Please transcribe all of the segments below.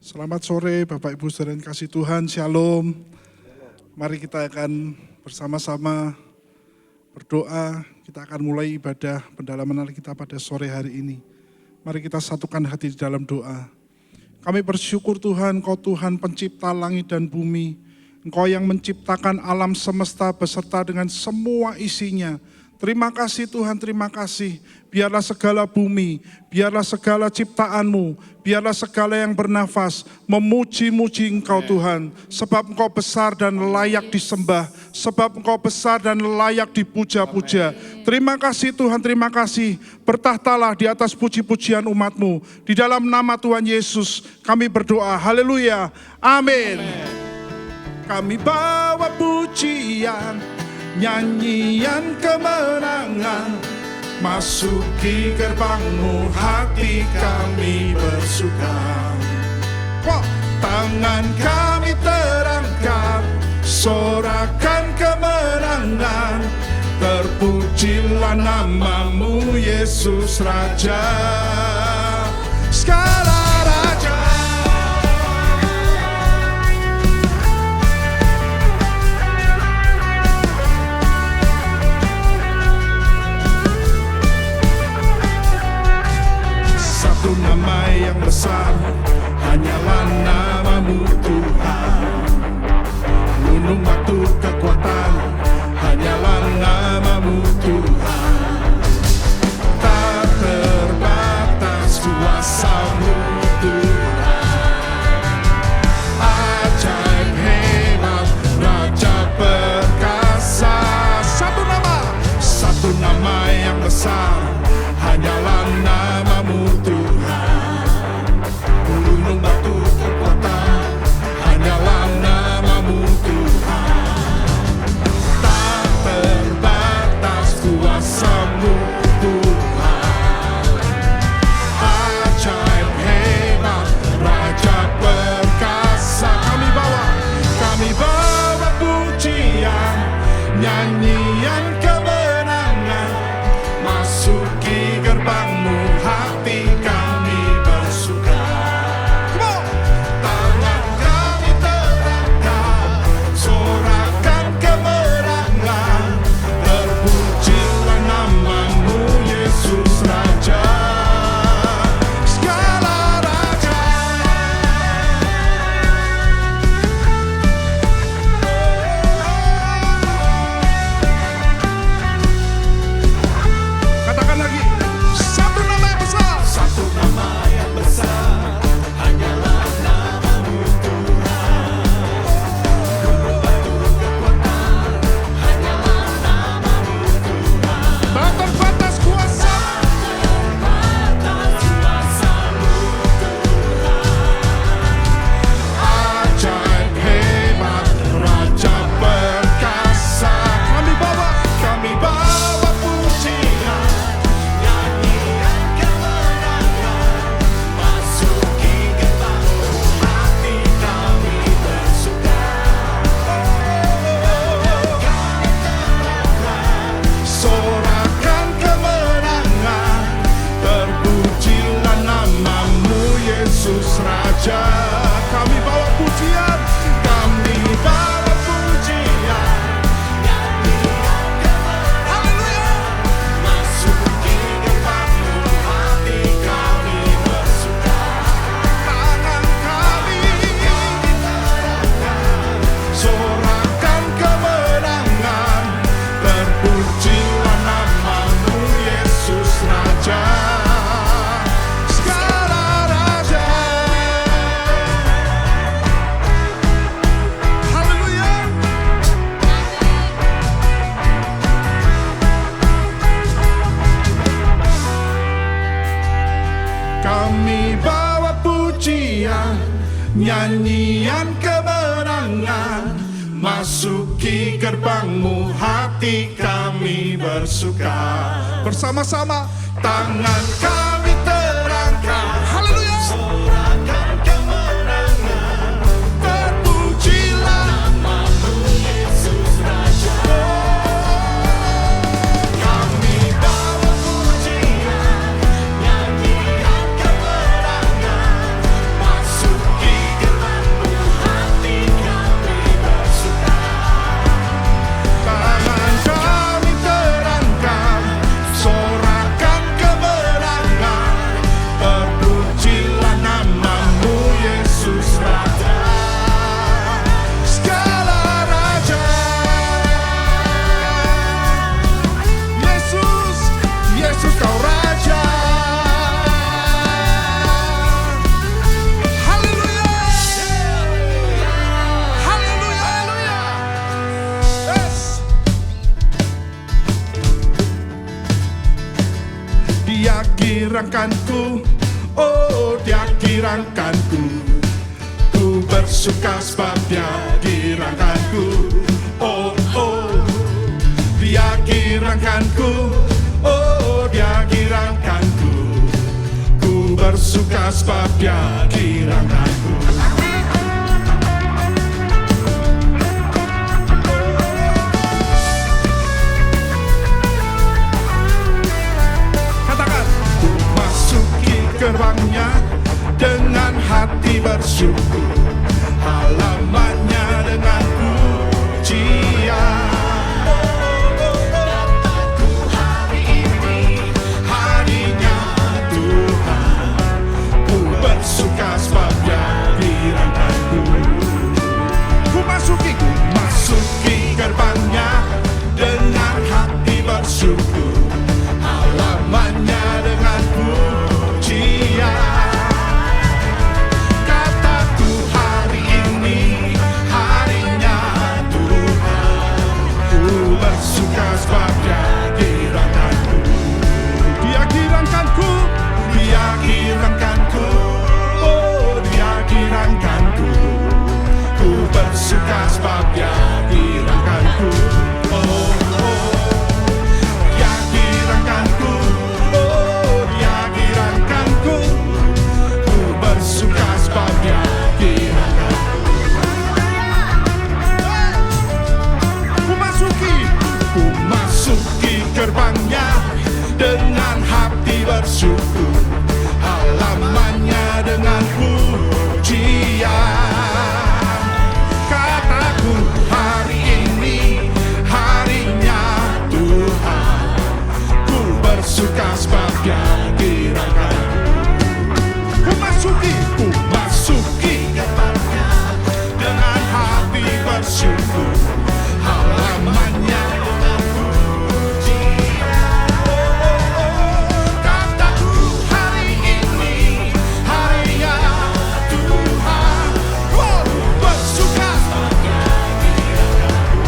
Selamat sore Bapak Ibu saudara yang kasih Tuhan, Shalom. Mari kita akan bersama-sama berdoa. Kita akan mulai ibadah pendalaman kita pada sore hari ini. Mari kita satukan hati di dalam doa. Kami bersyukur Tuhan, Engkau Tuhan pencipta langit dan bumi. Engkau yang menciptakan alam semesta beserta dengan semua isinya. Terima kasih Tuhan, terima kasih. Biarlah segala bumi, biarlah segala ciptaanmu, biarlah segala yang bernafas memuji-muji Engkau Tuhan. Sebab Engkau besar dan layak disembah, sebab Engkau besar dan layak dipuja-puja. Terima kasih Tuhan, terima kasih. Bertahtalah di atas puji-pujian umat-Mu. Di dalam nama Tuhan Yesus kami berdoa, haleluya, amin. Kami bawa pujian, nyanyian kemenangan, masuki gerbang-Mu, hati kami bersuka. Tangan kami terangkat, sorakan kemenangan, terpujilah nama-Mu Yesus Raja. Segala Raja, satu nama yang besar, hanyalah nama-Mu Tuhan. Gunung batu kekuatan, hanyalah nama-Mu Tuhan. Tak terbatas kuasa-Mu Tuhan. Ajaib hebat, Raja perkasa. Satu nama yang besar, hanyalah nama-Mu Tuhan. Gunung batu kekuatan, hanyalah nama-Mu Tuhan. Tak terbatas kuasa-Mu Tuhan. Ajaib hebat, Raja perkasa. Kami bawa pujian, nyanyian kemenangan, masuki gerbang-Mu, hati kami bersuka. Tangan kami terangkat, sorakan kemenangan, terpujilah nama-Mu Yesus Raja. Segala Raja, katakan lagi. Satu nama yang besar, satu nama yang besar, hanyalah nama-Mu Tuhan. Gunung batu kekuatan, hanyalah nama-Mu Tuhan. Tak terbatas kuasa, ajaib hebat, Raja perkasa. Kami bawa pujian, nyanyian kemenangan, masuki gerbang-Mu, hati kami bersuka. Kami terangkat, sorakan kemenangan, terpujilah nama-Mu Yesus Raja. Kami bawa pujian, kami bawa pujian, nyanyian kemenangan, haleluya, masuki gerbang-Mu, hati kami bersuka. Tangan kami terangkat, sorakan kemenangan, terpujilah nama-Mu Yesus Raja. Segala Raja, haleluya. Kami bawa pujian, nyanyian kemenangan, masuki gerbang-Mu, hati kami bersuka. Bersama-sama, tangan kami terangkat, haleluya, sorakan kemenangan, terpujilah nama-Mu Yesus Raja. Kami bawa pujian, nyanyian kemenangan, masuki girangkanku, oh Dia girangkanku. Ku bersuka sebab Dia girangkanku, oh oh. Dia girangkanku, oh Dia girangkanku. Ku bersuka sebab Dia girangkanku. Gerbangnya dengan hati bersyukur, halamannya dengan pujian. Dapatku hari ini, harinya Tuhan. Ku bersuka sebab Dia girangkanku. Ku masuki gerbangnya dengan hati bersyukur, halamannya dengan pujian. Kataku hari ini, harinya Tuhan. Ku bersuka sebab Dia girangkanku. Dia girangkanku, Dia girangkanku, oh Dia girangkanku. Ku bersuka sebab Dia girangkanku, oh oh. Dia girangkanku, oh Dia girangkanku. Ku bersuka sebab Dia girangkanku. Ku masuki gerbangnya dengan hati bersyukur, halamannya dengan pujian. Kataku hari ini, harinya Tuhan. Ku bersuka sebab Dia girangkanku. Ku masuki gerbangnya dengan hati bersyukur, halamannya dengan pujian. Kataku hari ini, harinya Tuhan. Ku bersuka sebab Dia girangkanku.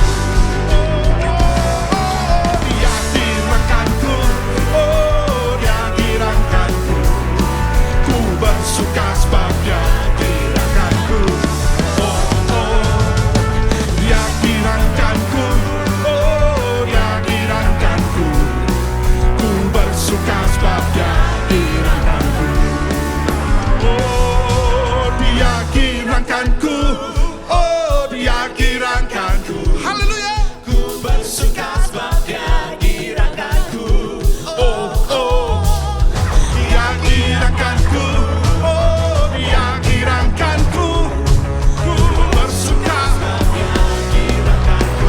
Dia girangkanku, oh Dia girangkanku. Ku bersuka sebab Dia girangkanku, oh oh. Dia girangkanku, oh Dia girangkanku. Ku bersuka sebab Dia girangkanku, oh Dia girangkanku, oh Dia girangkanku. Haleluya. Ku bersuka sebab Dia girangkanku, oh oh. Dia girangkanku, oh Dia girangkanku. Ku bersuka sebab Dia girangkanku.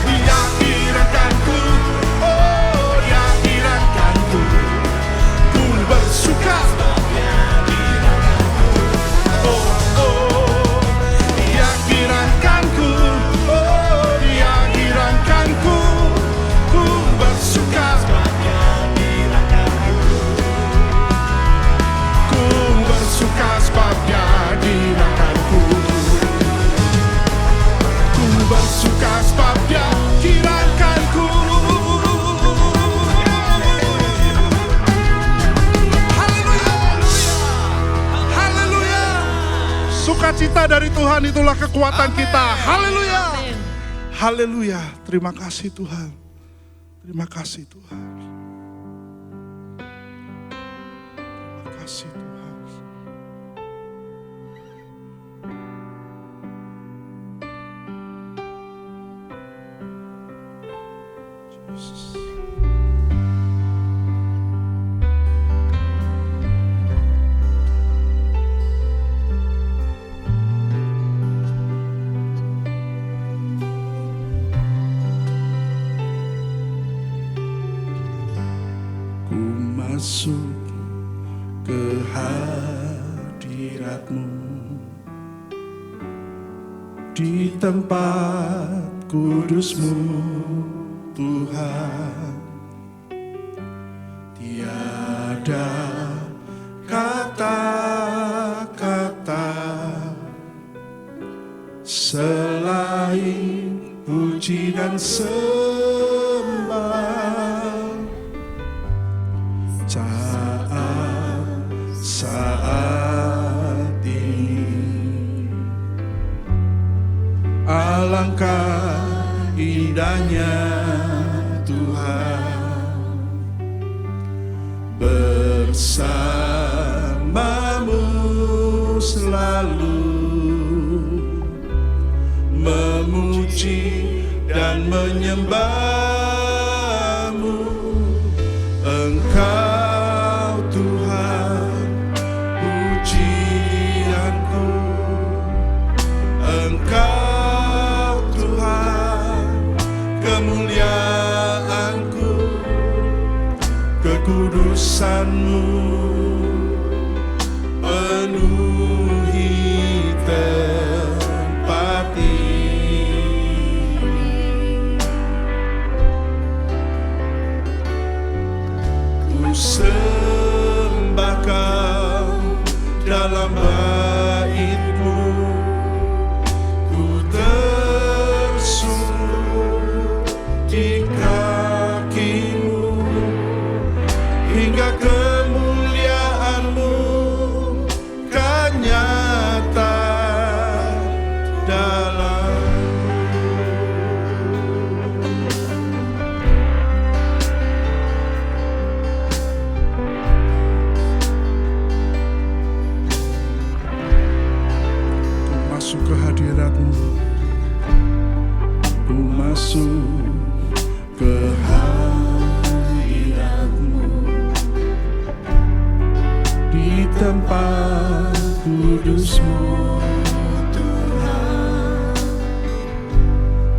Dia girangkanku, oh Dia girangkanku. Ku bersuka sebab Dia girangkanku, oh oh. Dia girangkanku, oh Dia girangkanku. Ku bersuka sebab Dia girangkanku. Ku bersuka sebab Dia girangkanku. Ku bersuka sebab Dia girangkanku. Haleluya, haleluya. Sukacita dari Tuhan itulah kekuatan kita. Haleluya, haleluya. Terima kasih Tuhan, terima kasih Tuhan, terima kasih Tuhan. Jesus. Ku masuk ke hadirat-Mu, di tempat kudus-Mu Tuhan. Tiada kata-kata selain puji dan sembah. Alangkah indahnya Tuhan, bersamamu selalu, memuji dan menyembahmu. Engkau Tuhan, pujianku. Engkau Tuhan, kemuliaanku. Kekudusan-Mu penuhi tempat ini. Ku sembah Kau dalam bait-Mu, ku tersungkur di kaki-Mu, hingga kemuliaan-Mu kan nyata dalam. Ku masuk ke hadirat-Mu, ku masuk ke hadirat-Mu, di tempat kudus-Mu Tuhan.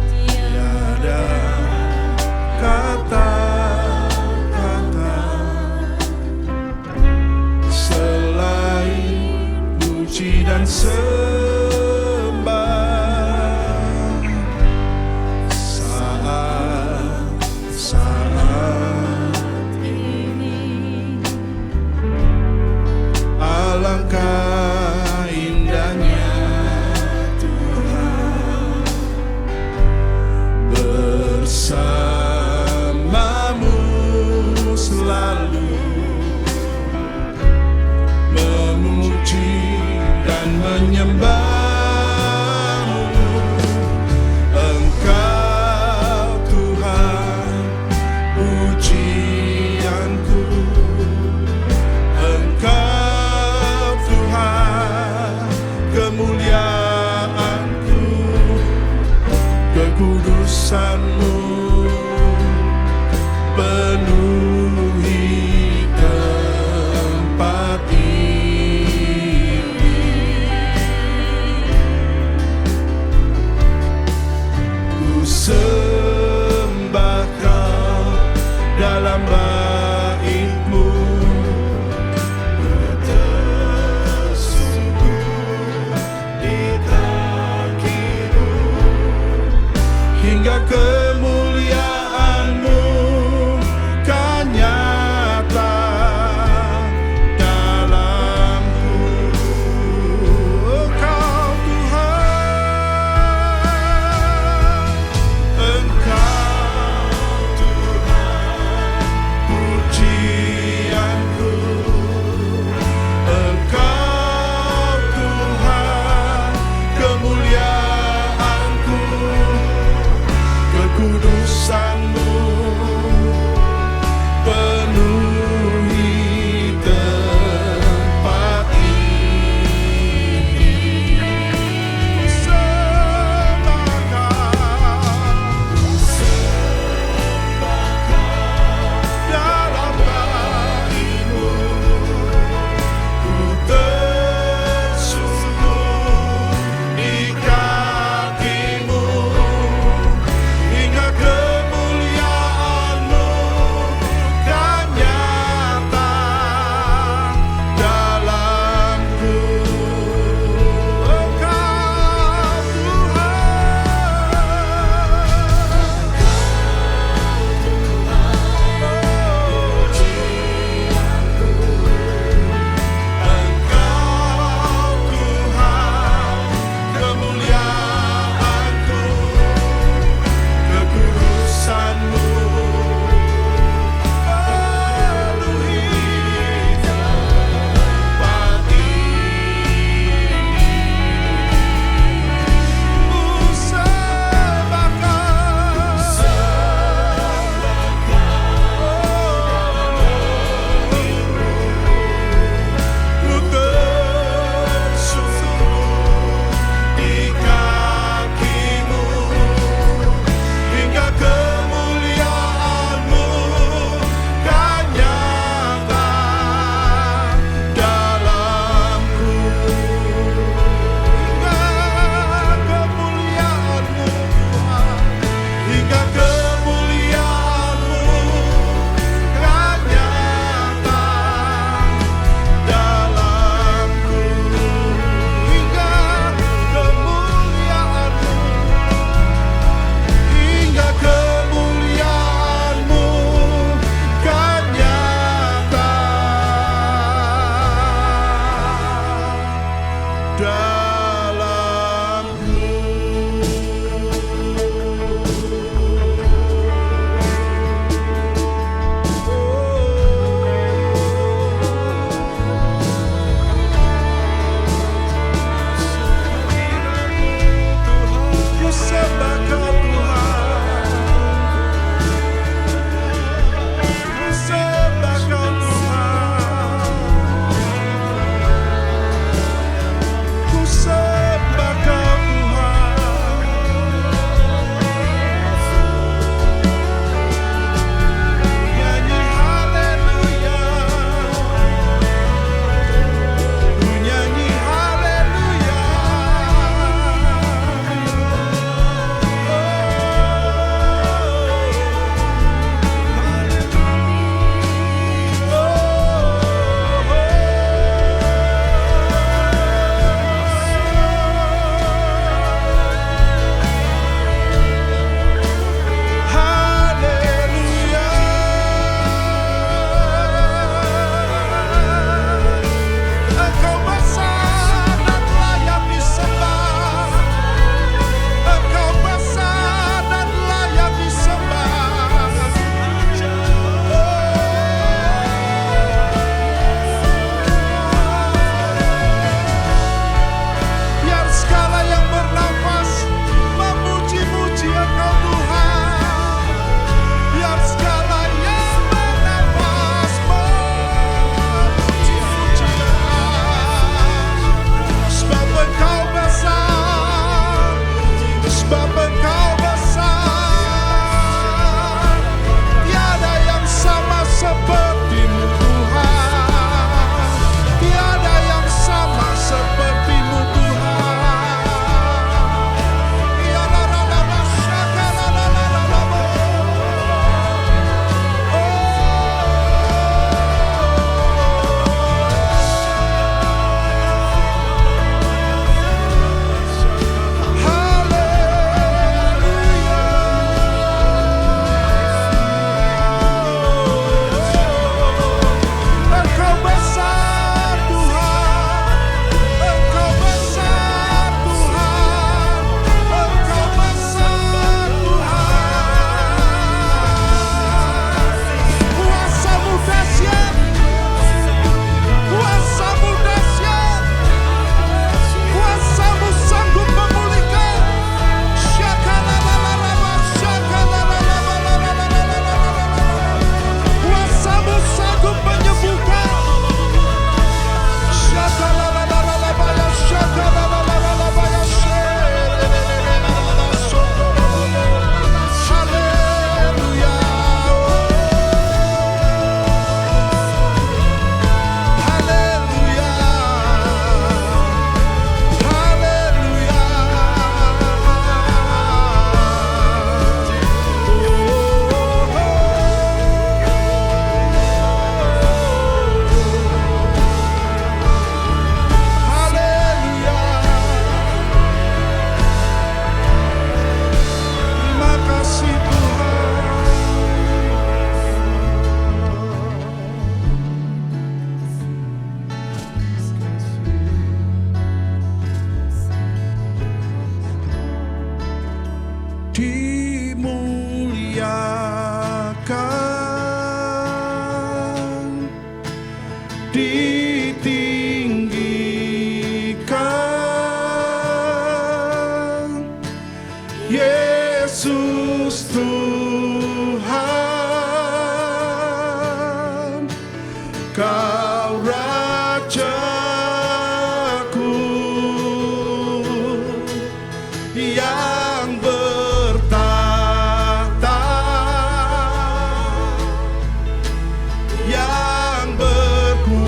Tiada kata-kata selain puji dan sembah. Saat ini alangkah indahnya Tuhan, bersamamu selalu, memuji dan menyembahmu. Engkau Tuhan, pujianku. Engkau Tuhan, kemuliaanku. Kekudusan-Mu penuhi tempat ini. Ku sembah Kau dalam bait-Mu, ku tersungkur di kaki-Mu, hingga kemuliaan-Mu kan nyata dalamku. Engkau Tuhan, Engkau Tuhan, pujianku. Engkau Tuhan, kemuliaanku. dimuliakan, ditinggikan. Yesus Tuhan, Kau Rajaku yang bertahta, yang berkuasa.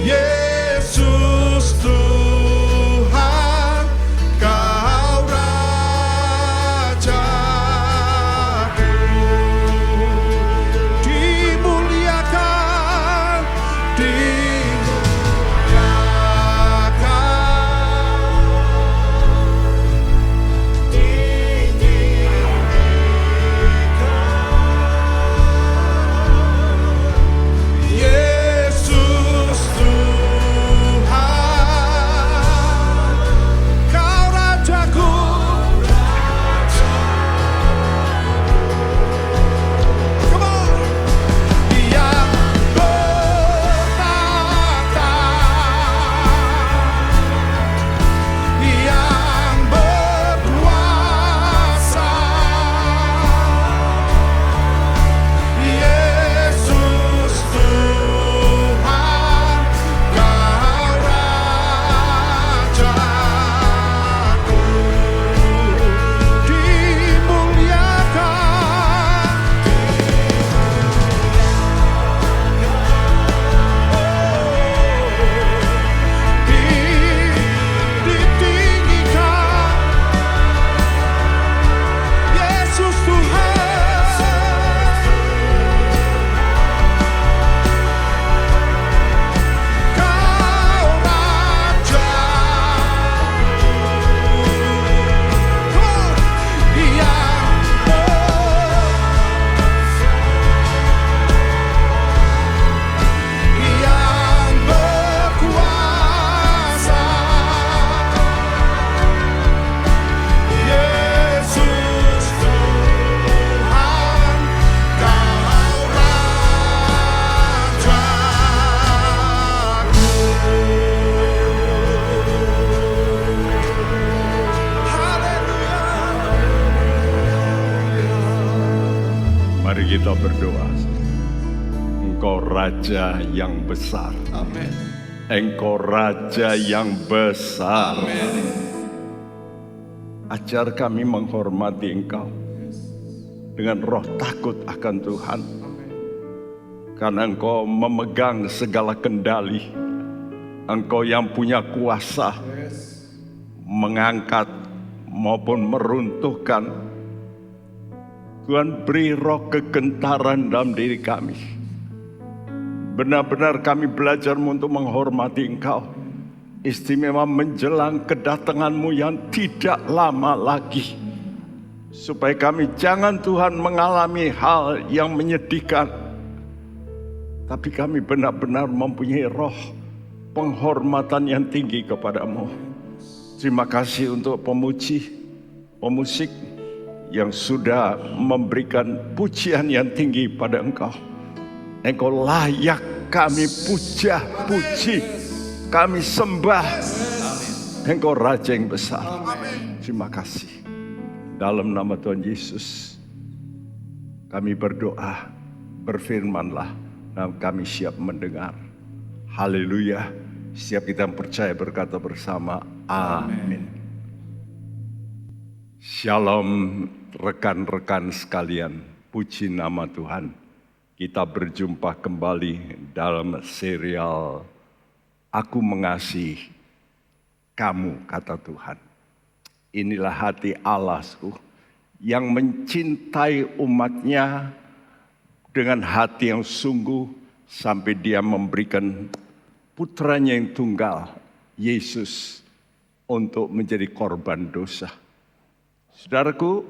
Yesus Tuhan, Kau Rajaku, dimuliakan, Yesus Tuhan, Kau Rajaku. Come on. Yang bertahta, yang berkuasa. Yesus Tuhan, Kau Rajaku, dimuliakan, ditinggikan. Yesus Tuhan, Kau Rajaku, yang berkuasa. Yesus Tuhan, Kau Rajaku. Mari kita berdoa. Engkau Raja yang besar. Amin. Engkau Raja yang besar. Ajar kami menghormati Engkau dengan roh takut akan Tuhan. Karena Engkau memegang segala kendali. Engkau yang punya kuasa mengangkat maupun meruntuhkan. Tuhan, beri roh kegentaran dalam diri kami. Benar-benar kami belajar untuk menghormati Engkau. Istimewa menjelang kedatangan-Mu yang tidak lama lagi. Supaya kami jangan Tuhan mengalami hal yang menyedihkan. Tapi kami benar-benar mempunyai roh penghormatan yang tinggi kepada-Mu. Terima kasih untuk pemusik yang sudah memberikan pujian yang tinggi pada Engkau. Engkau layak kami puji, kami sembah. Engkau Raja yang besar. Terima kasih. Dalam nama Tuhan Yesus, kami berdoa, berfirmanlah, dan kami siap mendengar. Haleluya. Setiap kita yang percaya berkata bersama, amin. Shalom rekan-rekan sekalian, puji nama Tuhan. Kita berjumpa kembali dalam serial Aku Mengasihi Kamu, kata Tuhan. Inilah hati Allahku yang mencintai umatnya dengan hati yang sungguh sampai Dia memberikan putranya yang tunggal, Yesus, untuk menjadi korban dosa. Saudaraku,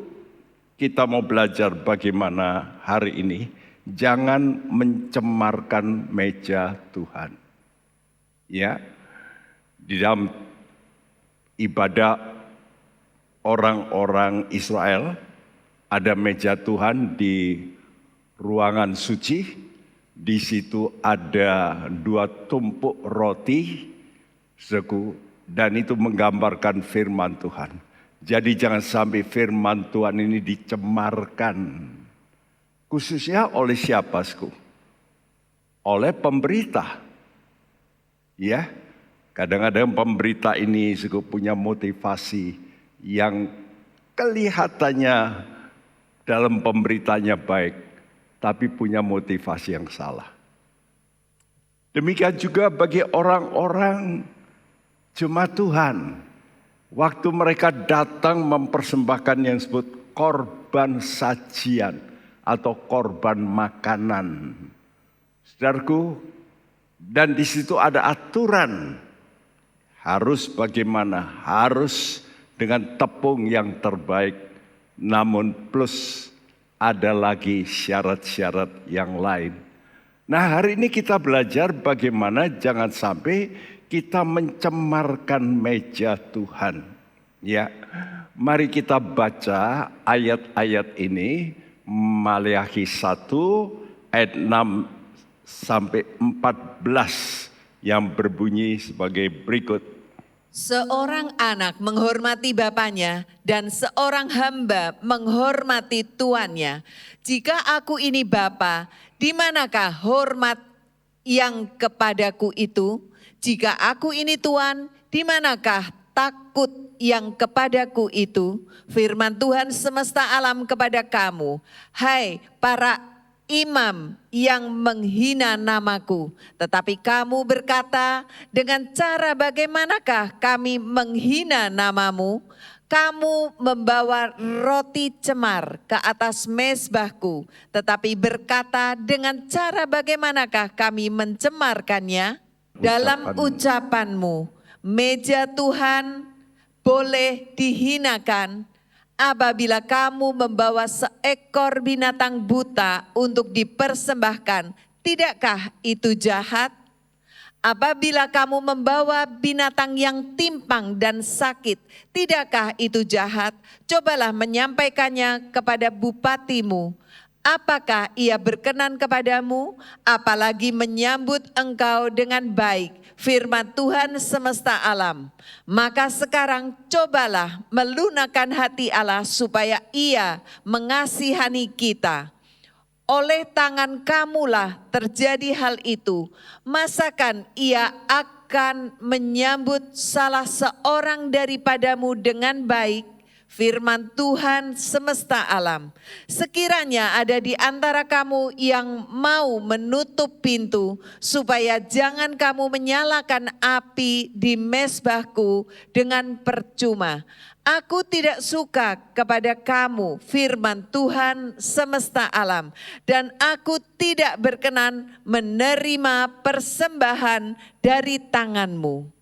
kita mau belajar bagaimana hari ini jangan mencemarkan meja Tuhan. Ya, di dalam ibadah orang-orang Israel, ada meja Tuhan di ruangan suci. Di situ ada 2 tumpuk roti, dan itu menggambarkan firman Tuhan. Jadi jangan sampai firman Tuhan ini dicemarkan. Khususnya oleh siapa, Sku? Oleh pemberita. Ya, kadang-kadang pemberita ini punya motivasi yang kelihatannya dalam pemberitanya baik, tapi punya motivasi yang salah. Demikian juga bagi orang-orang jemaat Tuhan. Waktu mereka datang mempersembahkan yang disebut korban sajian atau korban makanan. Saudaraku, dan di situ ada aturan. Harus bagaimana? Harus dengan tepung yang terbaik. Namun plus ada lagi syarat-syarat yang lain. Nah, hari ini kita belajar bagaimana jangan sampai kita mencemarkan meja Tuhan. Ya, mari kita baca ayat-ayat ini. Maleakhi 1 ayat 6 sampai 14 yang berbunyi sebagai berikut. Seorang anak menghormati bapaknya dan seorang hamba menghormati tuannya. Jika aku ini bapa, di manakah hormat yang kepadaku itu? Jika aku ini tuan, di manakah takut yang kepadaku itu? Firman Tuhan semesta alam kepada kamu, hai para imam yang menghina namaku. Tetapi kamu berkata, dengan cara bagaimanakah kami menghina namamu? Kamu membawa roti cemar ke atas mezbahku, tetapi berkata, dengan cara bagaimanakah kami mencemarkannya? Dalam ucapanmu, meja Tuhan boleh dihinakan apabila kamu membawa seekor binatang buta untuk dipersembahkan. Tidakkah itu jahat? Apabila kamu membawa binatang yang timpang dan sakit, tidakkah itu jahat? Cobalah menyampaikannya kepada bupatimu. Apakah ia berkenan kepadamu? Apalagi menyambut engkau dengan baik, firman Tuhan semesta alam. Maka sekarang cobalah melunakkan hati Allah supaya ia mengasihani kita. Oleh tangan kamulah terjadi hal itu. Masakan ia akan menyambut salah seorang daripadamu dengan baik? Firman Tuhan semesta alam. Sekiranya ada di antara kamu yang mau menutup pintu, supaya jangan kamu menyalakan api di mezbahku dengan percuma. Aku tidak suka kepada kamu, firman Tuhan semesta alam. Dan aku tidak berkenan menerima persembahan dari tanganmu.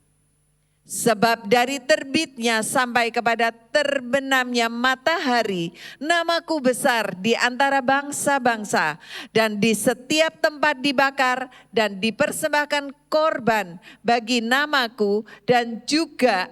Sebab dari terbitnya sampai kepada terbenamnya matahari, namaku besar di antara bangsa-bangsa, dan di setiap tempat dibakar dan dipersembahkan korban bagi namaku, dan juga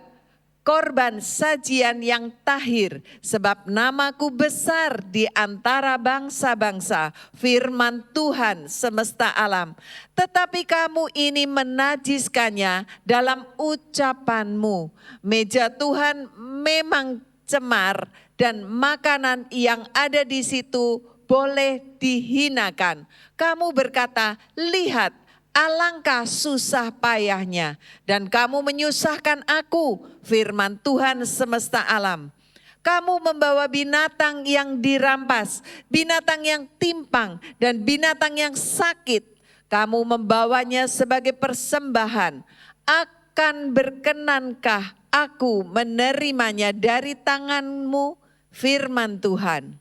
korban sajian yang tahir, sebab namaku besar di antara bangsa-bangsa, firman Tuhan semesta alam. Tetapi kamu ini menajiskannya dalam ucapanmu. Meja Tuhan memang cemar dan makanan yang ada di situ boleh dihinakan. Kamu berkata, lihat, alangkah susah payahnya, dan kamu menyusahkan aku, firman Tuhan semesta alam. Kamu membawa binatang yang dirampas, binatang yang timpang, dan binatang yang sakit. Kamu membawanya sebagai persembahan. Akan berkenankah aku menerimanya dari tanganmu, firman Tuhan?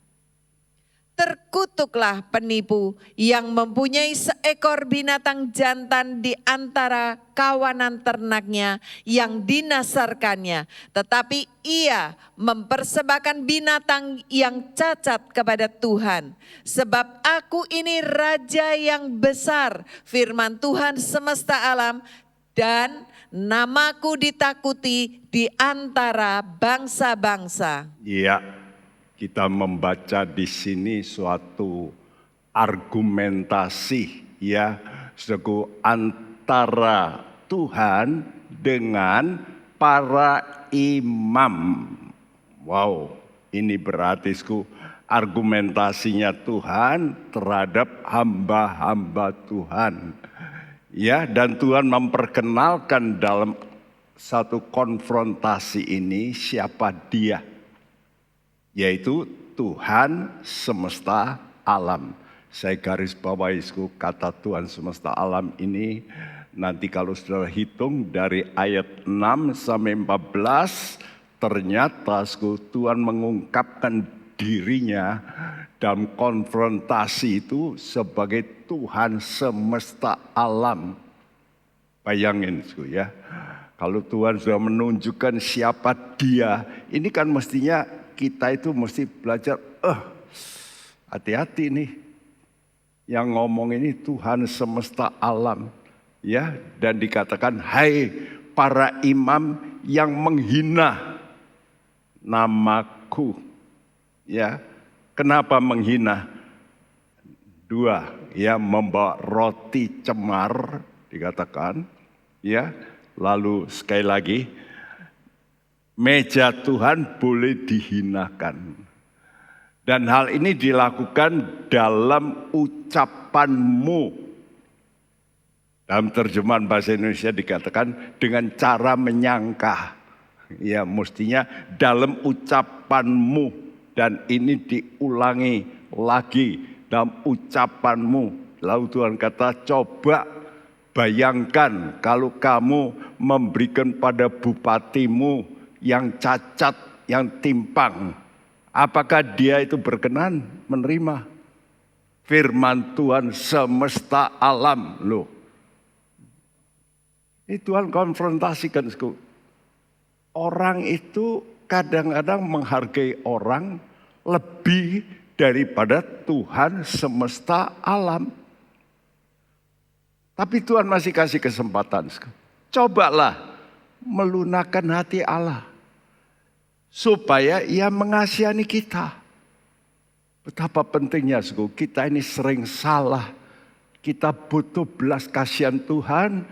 Terkutuklah penipu yang mempunyai seekor binatang jantan di antara kawanan ternaknya yang dinasarkannya, tetapi ia mempersembahkan binatang yang cacat kepada Tuhan. Sebab aku ini raja yang besar, firman Tuhan semesta alam, dan namaku ditakuti di antara bangsa-bangsa. Iya, kita membaca di sini suatu argumentasi ya, saudaraku, antara Tuhan dengan para imam. Wow, ini berarti argumentasinya Tuhan terhadap hamba-hamba Tuhan. Ya, dan Tuhan memperkenalkan dalam satu konfrontasi ini siapa Dia, yaitu Tuhan semesta alam. Saya garis bawahi kata Tuhan semesta alam ini, nanti kalau saudara hitung dari ayat 6 sampai 14, ternyata Tuhan mengungkapkan dirinya dalam konfrontasi itu sebagai Tuhan semesta alam. Bayangin ya, kalau Tuhan sudah menunjukkan siapa Dia, ini kan mestinya kita itu mesti belajar, hati-hati nih, yang ngomong ini Tuhan semesta alam. Ya, dan dikatakan, hai para imam yang menghina namaku. Ya, kenapa menghina? 2, ya, membawa roti cemar dikatakan, ya. Lalu sekali lagi, meja Tuhan boleh dihinakan. Dan hal ini dilakukan dalam ucapanmu. Dalam terjemahan bahasa Indonesia dikatakan dengan cara menyangka. Ya, mestinya dalam ucapanmu. Dan ini diulangi lagi dalam ucapanmu. Lalu Tuhan kata, coba bayangkan kalau kamu memberikan pada bupatimu yang cacat, yang timpang. Apakah dia itu berkenan menerima? Firman Tuhan semesta alam loh. Ini Tuhan konfrontasikan. Orang itu kadang-kadang menghargai orang lebih daripada Tuhan semesta alam. Tapi Tuhan masih kasih kesempatan. Cobalah melunakkan hati Allah. Supaya Ia mengasihani kita. Betapa pentingnya kita ini sering salah. Kita butuh belas kasihan Tuhan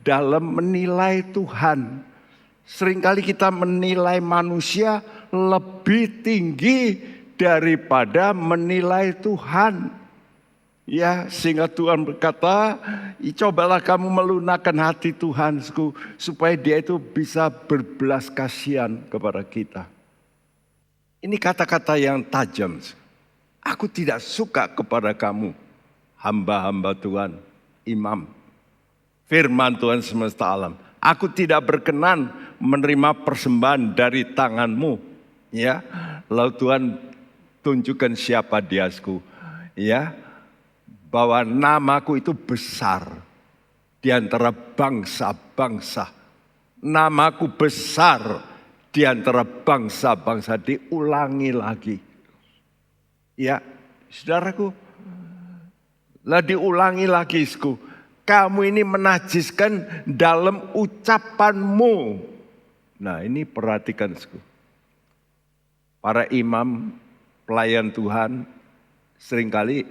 dalam menilai Tuhan. Seringkali kita menilai manusia lebih tinggi daripada menilai Tuhan. Ya, sehingga Tuhan berkata, cobalah kamu melunakkan hati Tuhan supaya Dia itu bisa berbelas kasihan kepada kita. Ini kata-kata yang tajam. Aku tidak suka kepada kamu, hamba-hamba Tuhan, imam. Firman Tuhan semesta alam. Aku tidak berkenan menerima persembahan dari tanganmu. Ya, lalu Tuhan tunjukkan siapa Dia, ya, bahwa namaku itu besar di antara bangsa-bangsa. Namaku besar di antara bangsa-bangsa. Diulangi lagi. Ya, saudaraku, lah diulangi lagi, kamu ini menajiskan dalam ucapanmu. Nah, ini perhatikan, para imam, pelayan Tuhan, seringkali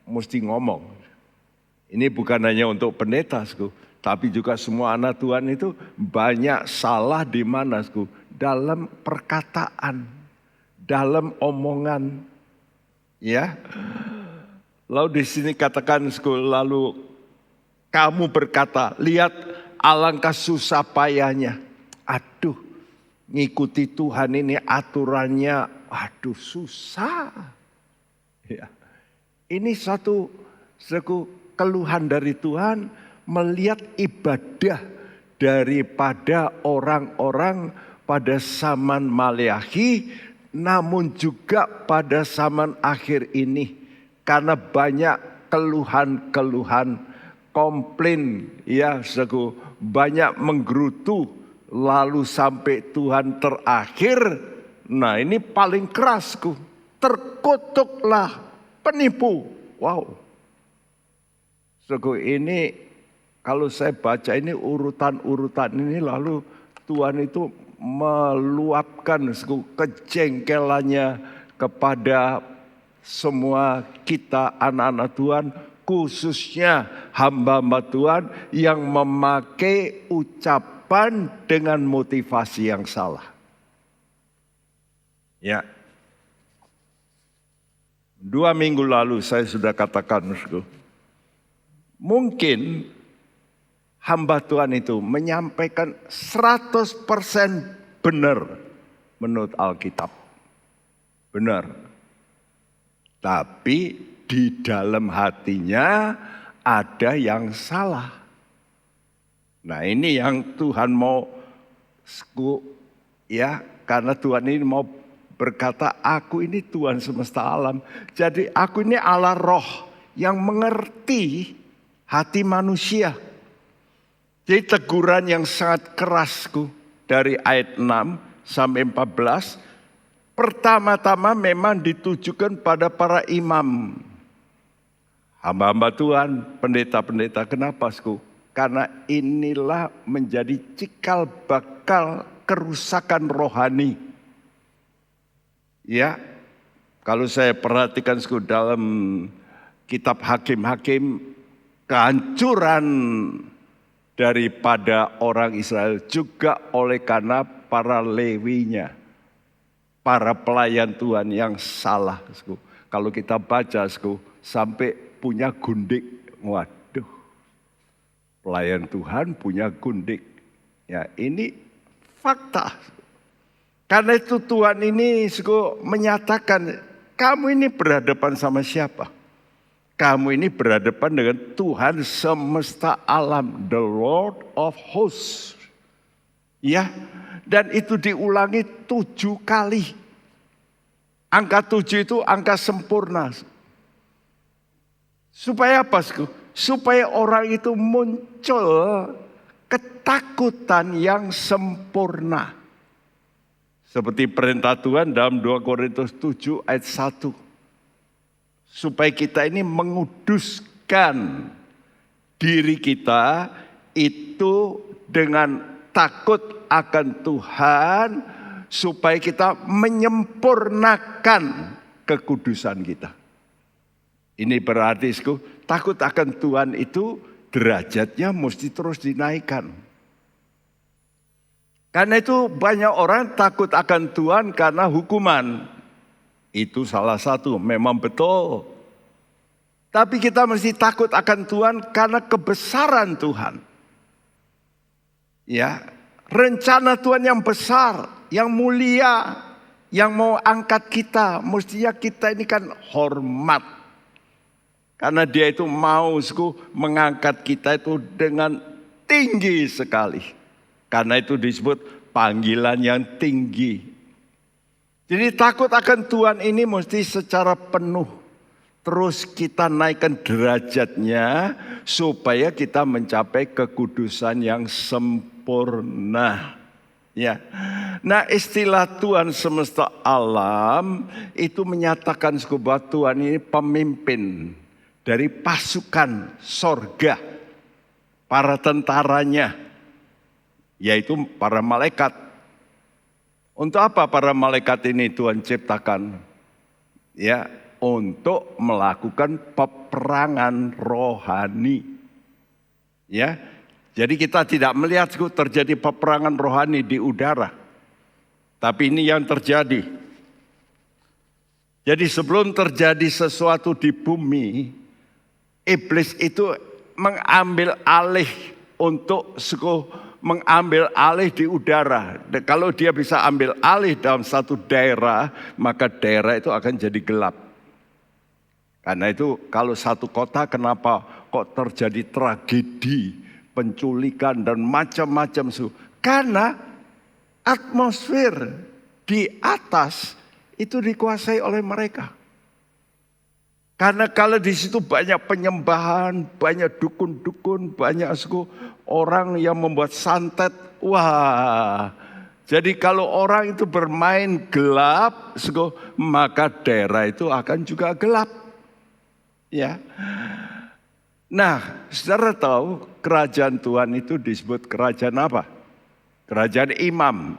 mesti ngomong. Ini bukan hanya untuk pendeta, tapi juga semua anak Tuhan itu banyak salah di mana, dalam perkataan, dalam omongan. Ya, lalu di sini katakan, lalu kamu berkata, lihat alangkah susah payahnya. Aduh, ngikuti Tuhan ini aturannya, aduh susah. Ya. Ini satu keluhan dari Tuhan melihat ibadah daripada orang-orang pada zaman Maleakhi, namun juga pada zaman akhir ini. Karena banyak keluhan-keluhan, komplain, ya, banyak menggerutu, lalu sampai Tuhan terakhir. Nah, ini paling keras, terkutuklah penipu. Wow. Ini kalau saya baca ini urutan-urutan ini, lalu Tuhan itu meluapkan kejengkelannya kepada semua kita anak-anak Tuhan, khususnya hamba-hamba Tuhan yang memakai ucapan dengan motivasi yang salah. Ya. 2 minggu lalu saya sudah katakan, mungkin hamba Tuhan itu menyampaikan 100% benar menurut Alkitab. Benar. Tapi di dalam hatinya ada yang salah. Nah, ini yang Tuhan mau ya, karena Tuhan ini mau berkata, aku ini Tuhan semesta alam. Jadi aku ini Allah roh yang mengerti hati manusia. Jadi teguran yang sangat kerasku dari ayat 6 sampai 14. Pertama-tama memang ditujukan pada para imam. Hamba-hamba Tuhan, pendeta-pendeta. Kenapa, Sku? Karena inilah menjadi cikal bakal kerusakan rohani. Ya, kalau saya perhatikan dalam kitab Hakim-Hakim, kehancuran daripada orang Israel juga oleh karena para lewinya, para pelayan Tuhan yang salah. Kalau kita baca sampai punya gundik, waduh, pelayan Tuhan punya gundik. Ya, ini fakta. Karena itu Tuhan ini menyatakan, kamu ini berhadapan sama siapa? Kamu ini berhadapan dengan Tuhan semesta alam, the Lord of hosts. Ya, dan itu diulangi 7 kali. Angka 7 itu angka sempurna. Supaya apa? Supaya orang itu muncul ketakutan yang sempurna. Seperti perintah Tuhan dalam 2 Korintus 7 ayat 1. Supaya kita ini menguduskan diri kita itu dengan takut akan Tuhan. Supaya kita menyempurnakan kekudusan kita. Ini berarti takut akan Tuhan itu derajatnya mesti terus dinaikkan. Karena itu banyak orang takut akan Tuhan karena hukuman. Itu salah satu, memang betul. Tapi kita mesti takut akan Tuhan karena kebesaran Tuhan. Ya, rencana Tuhan yang besar, yang mulia, yang mau angkat kita. Mestinya kita ini kan hormat. Karena dia itu mau mengangkat kita itu dengan tinggi sekali. Karena itu disebut panggilan yang tinggi. Jadi takut akan Tuhan ini mesti secara penuh. Terus kita naikkan derajatnya supaya kita mencapai kekudusan yang sempurna. Ya. Nah, istilah Tuhan semesta alam itu menyatakan bahwa Tuhan ini pemimpin dari pasukan sorga. Para tentaranya. Yaitu para malaikat. Untuk apa para malaikat ini Tuhan ciptakan? Ya, untuk melakukan peperangan rohani. Ya, jadi kita tidak melihat terjadi peperangan rohani di udara. Tapi ini yang terjadi. Jadi sebelum terjadi sesuatu di bumi, iblis itu mengambil alih untuk mengambil alih di udara. Dan kalau dia bisa ambil alih dalam satu daerah, maka daerah itu akan jadi gelap. Karena itu kalau satu kota kenapa kok terjadi tragedi, penculikan dan macam-macam. Karena atmosfer di atas itu dikuasai oleh mereka. Karena kalau di situ banyak penyembahan, banyak dukun-dukun, banyak orang yang membuat santet. Wah, jadi kalau orang itu bermain gelap, maka daerah itu akan juga gelap. Ya, Nah, saudara tahu kerajaan Tuhan itu disebut kerajaan apa? Kerajaan imam.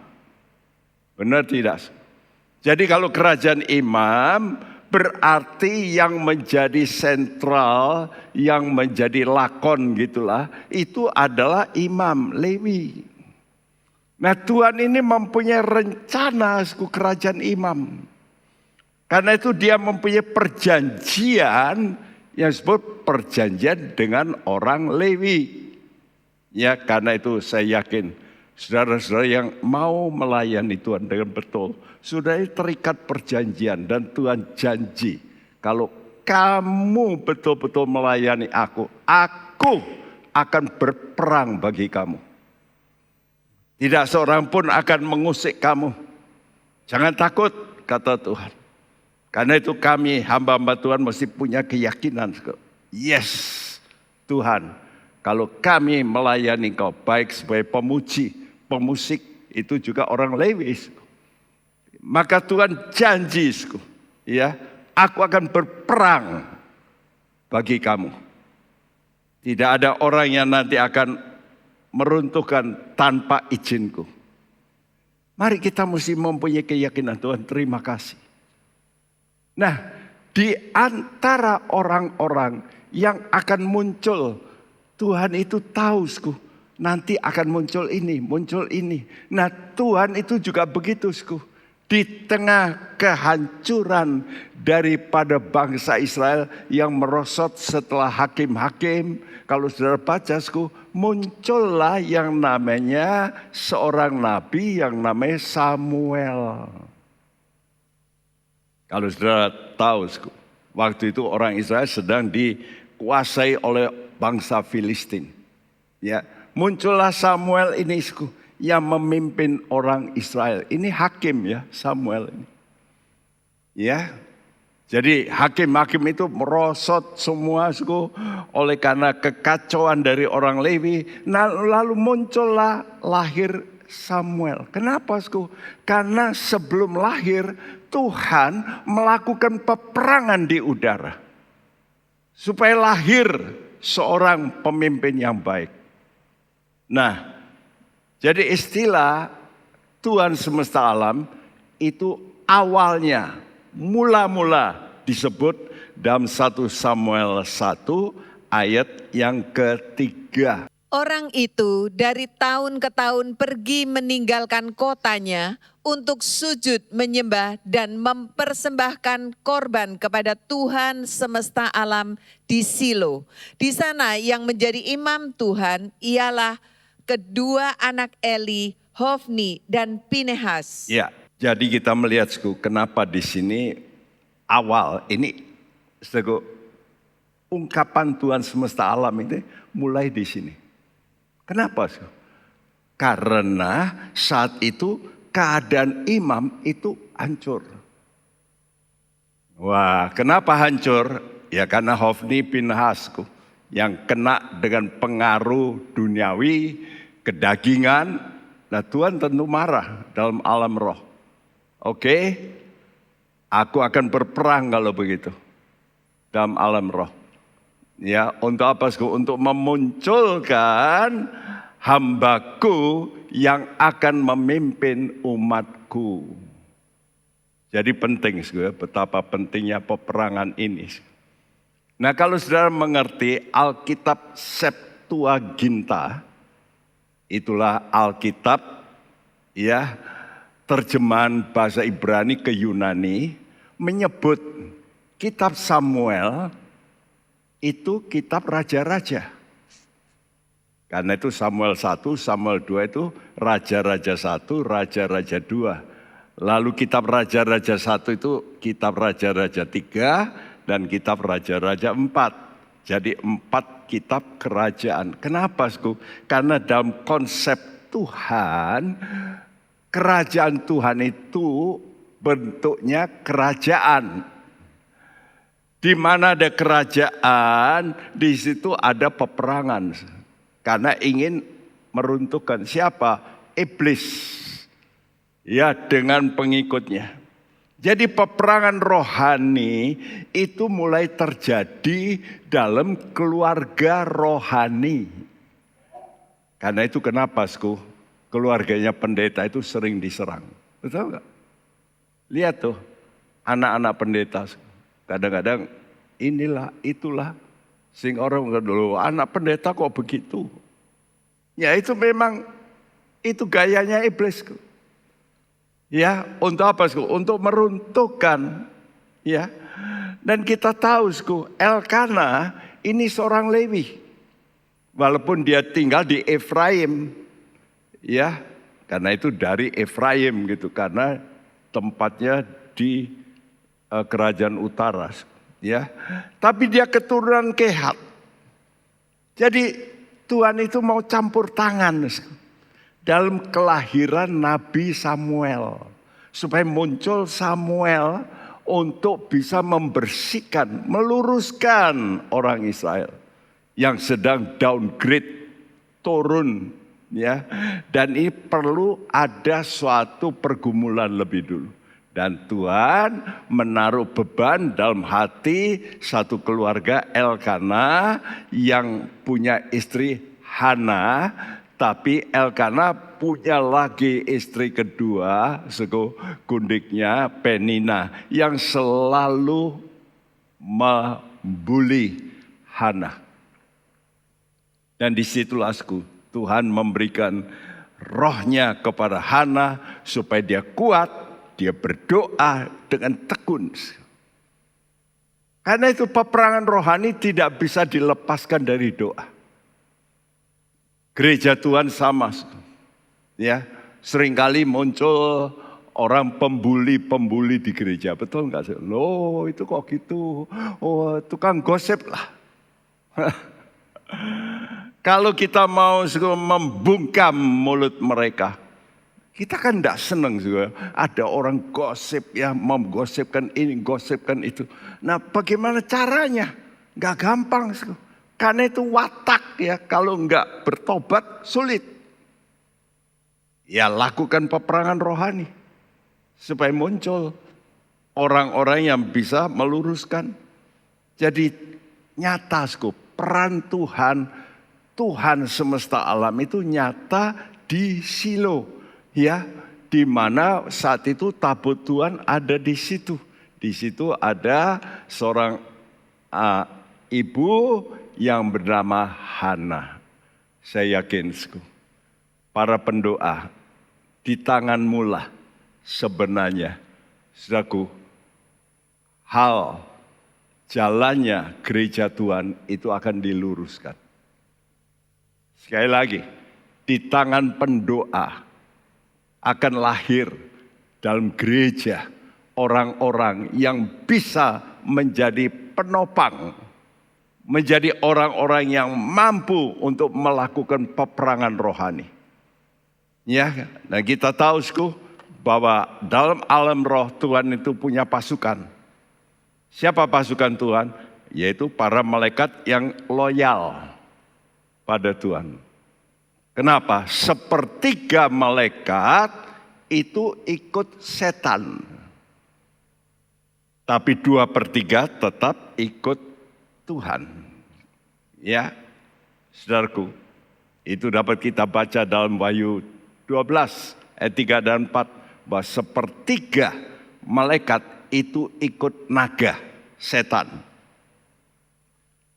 Benar tidak? Jadi kalau kerajaan imam berarti yang menjadi sentral, yang menjadi lakon gitulah, itu adalah imam Lewi. Nah, Tuhan ini mempunyai rencana kerajaan imam. Karena itu dia mempunyai perjanjian yang disebut perjanjian dengan orang Lewi. Ya, karena itu saya yakin saudara-saudara yang mau melayani Tuhan dengan betul, sudah terikat perjanjian dan Tuhan janji kalau kamu betul-betul melayani aku akan berperang bagi kamu. Tidak seorang pun akan mengusik kamu. Jangan takut, kata Tuhan. Karena itu kami hamba-hamba Tuhan mesti punya keyakinan. Yes, Tuhan, kalau kami melayani Kau baik sebagai pemuji, pemusik, itu juga orang Lewi. Maka Tuhan janji, ya, aku akan berperang bagi kamu. Tidak ada orang yang nanti akan meruntuhkan tanpa izinku. Mari kita mesti mempunyai keyakinan, Tuhan terima kasih. Nah, di antara orang-orang yang akan muncul, Tuhan itu tahu, nanti akan muncul ini, muncul ini. Nah, Tuhan itu juga begitu, di tengah kehancuran daripada bangsa Israel yang merosot setelah hakim-hakim. Kalau saudara baca, muncullah yang namanya seorang nabi yang namanya Samuel. Kalau saudara tahu, waktu itu orang Israel sedang dikuasai oleh bangsa Filistin. Ya, muncullah Samuel ini yang memimpin orang Israel. Ini hakim ya, Samuel ini. Ya, jadi hakim-hakim itu merosot semua oleh karena kekacauan dari orang Lewi. Nah, lalu muncullah lahir Samuel. Kenapa? Karena sebelum lahir Tuhan melakukan peperangan di udara. Supaya lahir seorang pemimpin yang baik. Nah, jadi istilah Tuhan semesta alam itu awalnya mula-mula disebut dalam 1 Samuel 1 ayat yang ketiga. Orang itu dari tahun ke tahun pergi meninggalkan kotanya untuk sujud menyembah dan mempersembahkan korban kepada Tuhan semesta alam di Silo. Di sana yang menjadi imam Tuhan ialah kedua anak Eli, Hofni dan Pinehas. Ya, jadi kita melihat kenapa di sini awal ini ungkapan Tuhan semesta alam ini mulai di sini. Kenapa? Karena saat itu keadaan imam itu hancur. Wah, kenapa hancur? Ya karena Hofni Pinehas yang kena dengan pengaruh duniawi, kedagingan. Nah, Tuhan tentu marah dalam alam roh. Oke, aku akan berperang kalau begitu dalam alam roh. Ya, untuk apa? Untuk memunculkan hambaku yang akan memimpin umatku. Jadi penting, betapa pentingnya peperangan ini. Nah, kalau saudara mengerti Alkitab Septuaginta, itulah Alkitab ya terjemahan bahasa Ibrani ke Yunani, menyebut kitab Samuel itu kitab raja-raja. Karena itu Samuel 1, Samuel 2 itu raja-raja 1, raja-raja 2. Lalu kitab raja-raja 1 itu kitab raja-raja 3 dan kitab raja-raja 4. Jadi 4 kitab kerajaan. Kenapa? Karena dalam konsep Tuhan, kerajaan Tuhan itu bentuknya kerajaan. Di mana ada kerajaan, di situ ada peperangan. Karena ingin meruntuhkan siapa? Iblis. Ya, dengan pengikutnya. Jadi peperangan rohani itu mulai terjadi dalam keluarga rohani. Karena itu kenapa, Sku, keluarganya pendeta itu sering diserang. Betul nggak? Lihat tuh, anak-anak pendeta. Kadang-kadang inilah, itulah. Sing orang dulu, anak pendeta kok begitu. Ya itu memang, itu gayanya iblis. Ya, untuk apa, Sku? Untuk meruntuhkan. Ya, dan kita tahu, Sku, Elkana ini seorang Lewi. Walaupun dia tinggal di Efraim. Ya, karena itu dari Efraim gitu. Karena tempatnya di kerajaan utara. Ya, tapi dia keturunan Kehat. Jadi Tuhan itu mau campur tangan dalam kelahiran Nabi Samuel. Supaya muncul Samuel untuk bisa membersihkan, meluruskan orang Israel. Yang sedang downgrade, turun. Ya, dan ini perlu ada suatu pergumulan lebih dulu. Dan Tuhan menaruh beban dalam hati satu keluarga Elkana yang punya istri Hana. Tapi Elkana punya lagi istri kedua, gundiknya Penina, yang selalu membuli Hana. Dan disitulah Tuhan memberikan rohnya kepada Hana supaya dia kuat, dia berdoa dengan tekun. Karena itu peperangan rohani tidak bisa dilepaskan dari doa. Gereja Tuhan sama, ya, seringkali muncul orang pembuli di gereja, betul nggak sih? Loh, itu kok gitu? Oh, tukang gosip lah. Kalau kita mau membungkam mulut mereka, kita kan tidak senang juga. Ada orang gosip, ya, menggosipkan ini, gosipkan itu. Nah, bagaimana caranya? Gak gampang. Karena itu watak, ya, kalau enggak bertobat sulit. Ya, lakukan peperangan rohani supaya muncul orang-orang yang bisa meluruskan. Jadi nyata, peran Tuhan semesta alam itu nyata di Silo, ya, di mana saat itu tabut Tuhan ada di situ. Di situ ada seorang ibu yang bernama Hana. Saya yakin, para pendoa, di tanganmu lah sebenarnya, saudaraku, hal jalannya gereja Tuhan itu akan diluruskan. Sekali lagi, di tangan pendoa akan lahir dalam gereja orang-orang yang bisa menjadi penopang, menjadi orang-orang yang mampu untuk melakukan peperangan rohani. Ya, nah kita tahu, bahwa dalam alam roh Tuhan itu punya pasukan. Siapa pasukan Tuhan? Yaitu para malaikat yang loyal pada Tuhan. Kenapa? Sepertiga malaikat itu ikut setan. Tapi 2/3 tetap ikut Tuhan. Ya, saudaraku, itu dapat kita baca dalam Wahyu 12 ayat 3 dan 4. Bahwa sepertiga malaikat itu ikut naga, setan.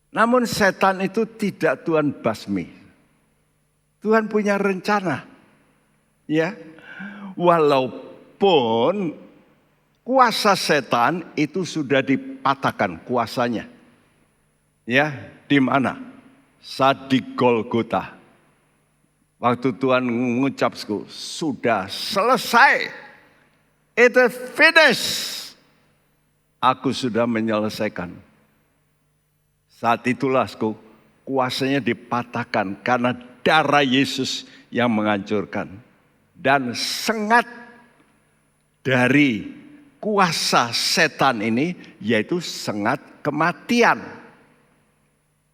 Namun setan itu tidak Tuhan basmi. Tuhan punya rencana. Ya, walaupun kuasa setan itu sudah dipatahkan kuasanya. Ya, di mana? Saat di Golgota. Waktu Tuhan mengucap, sudah selesai. It is finished. Aku sudah menyelesaikan. Saat itulah, kuasanya dipatahkan karena darah Yesus yang menghancurkan. Dan sengat dari kuasa setan ini, yaitu sengat kematian.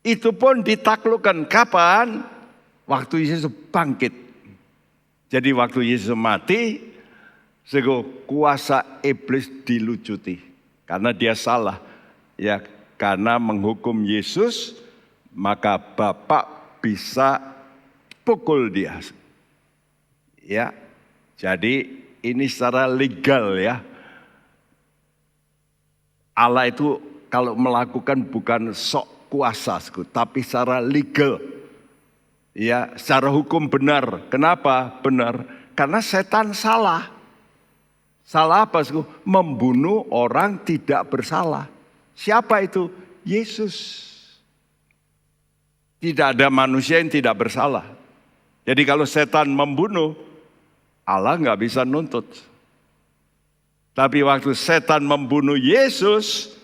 Itu pun ditaklukkan kapan? Waktu Yesus bangkit. Jadi waktu Yesus mati, kuasa iblis dilucuti. Karena dia salah. Ya, karena menghukum Yesus, maka Bapa bisa pukul dia. Ya. Jadi ini secara legal ya. Allah itu kalau melakukan bukan sok kuasa, tapi secara legal. Ya, secara hukum benar. Kenapa benar? Karena setan salah. Salah apa? Membunuh orang tidak bersalah. Siapa itu? Yesus. Tidak ada manusia yang tidak bersalah. Jadi kalau setan membunuh, Allah nggak bisa nuntut. Tapi waktu setan membunuh Yesus,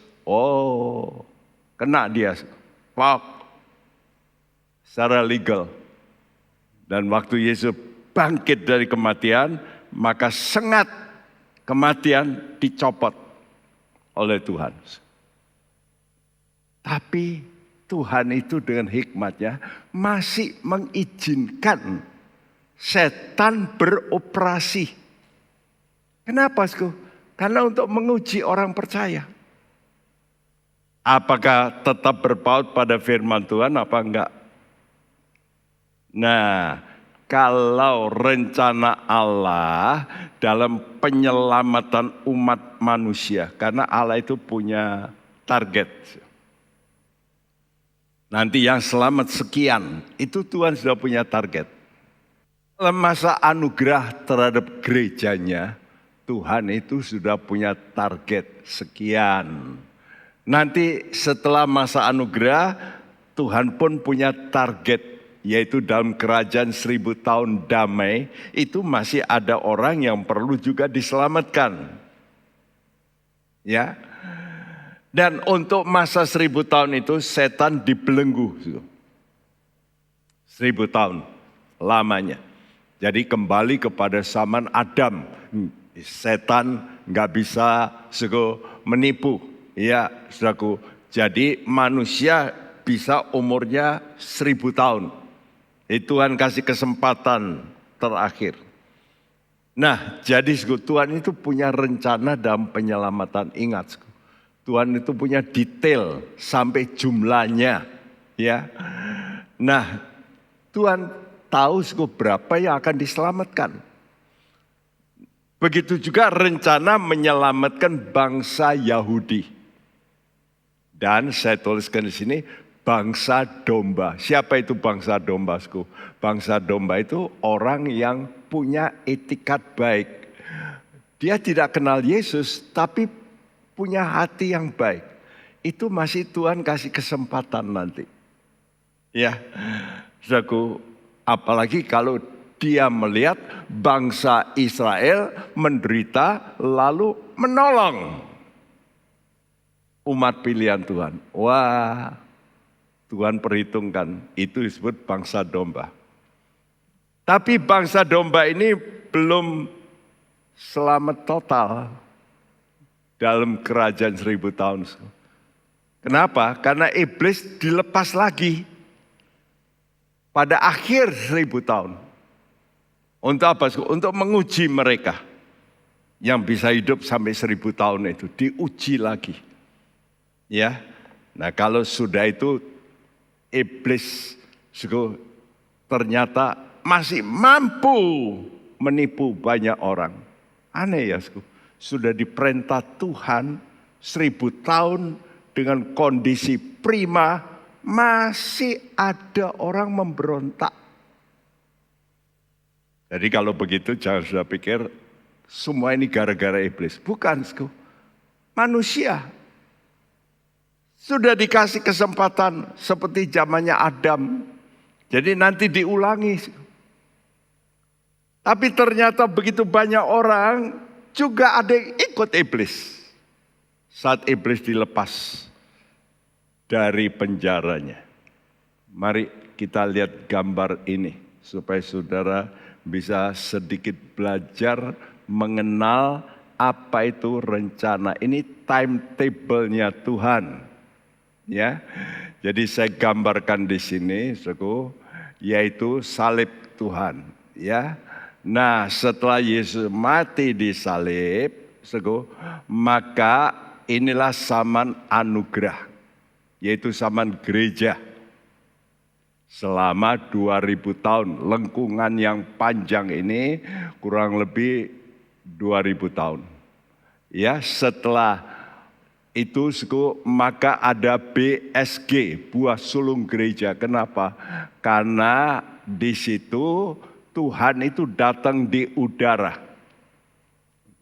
kena dia. Secara legal. Dan waktu Yesus bangkit dari kematian, maka sengat kematian dicopot oleh Tuhan. Tapi Tuhan itu dengan hikmatnya masih mengizinkan setan beroperasi. Kenapa? Karena untuk menguji orang percaya. Apakah tetap berpaut pada firman Tuhan apa enggak? Nah, kalau rencana Allah dalam penyelamatan umat manusia, karena Allah itu punya target. Nanti yang selamat sekian, itu Tuhan sudah punya target. Dalam masa anugerah terhadap gerejanya, Tuhan itu sudah punya target sekian. Nanti setelah masa anugerah, Tuhan pun punya target. Yaitu dalam kerajaan 1000 tahun damai, itu masih ada orang yang perlu juga diselamatkan. Ya. Dan untuk masa 1000 tahun itu setan dibelenggu. 1000 tahun lamanya. Jadi kembali kepada zaman Adam. Setan nggak bisa menipu. Ya, saudaraku. Jadi manusia bisa umurnya 1000 tahun. Tuhan kasih kesempatan terakhir. Nah, jadi Tuhan itu punya rencana dalam penyelamatan. Ingat, Tuhan itu punya detail sampai jumlahnya. Ya, nah Tuhan tahu berapa yang akan diselamatkan. Begitu juga rencana menyelamatkan bangsa Yahudi. Dan saya tuliskan di sini, bangsa domba. Siapa itu bangsa domba? Bangsa domba itu orang yang punya etikat baik. Dia tidak kenal Yesus, tapi punya hati yang baik. Itu masih Tuhan kasih kesempatan nanti. Ya, saudaraku, apalagi kalau dia melihat bangsa Israel menderita lalu menolong umat pilihan Tuhan. Wah, Tuhan perhitungkan, itu disebut bangsa domba. Tapi bangsa domba ini belum selamat total dalam kerajaan 1000 tahun. Kenapa? Karena iblis dilepas lagi pada akhir 1000 tahun. Untuk apa? Untuk menguji mereka yang bisa hidup sampai 1000 tahun itu. Diuji lagi. Ya, nah kalau sudah itu iblis ternyata masih mampu menipu banyak orang. Aneh ya, sudah diperintah Tuhan 1000 tahun dengan kondisi prima, masih ada orang memberontak. Jadi kalau begitu jangan sudah pikir semua ini gara-gara iblis. Bukan, manusia sudah dikasih kesempatan seperti zamannya Adam. Jadi nanti diulangi. Tapi ternyata begitu banyak orang juga ada yang ikut iblis. Saat iblis dilepas dari penjaranya. Mari kita lihat gambar ini supaya saudara bisa sedikit belajar mengenal apa itu rencana. Ini timetable-nya Tuhan. Ya, jadi saya gambarkan di sini, yaitu salib Tuhan. Ya, Nah, setelah Yesus mati di salib, maka inilah zaman anugerah, yaitu zaman gereja. Selama 2000 tahun, lengkungan yang panjang ini kurang lebih 2000 tahun. Ya, setelah itu maka ada BSG, buah sulung gereja. Kenapa? Karena di situ Tuhan itu datang di udara.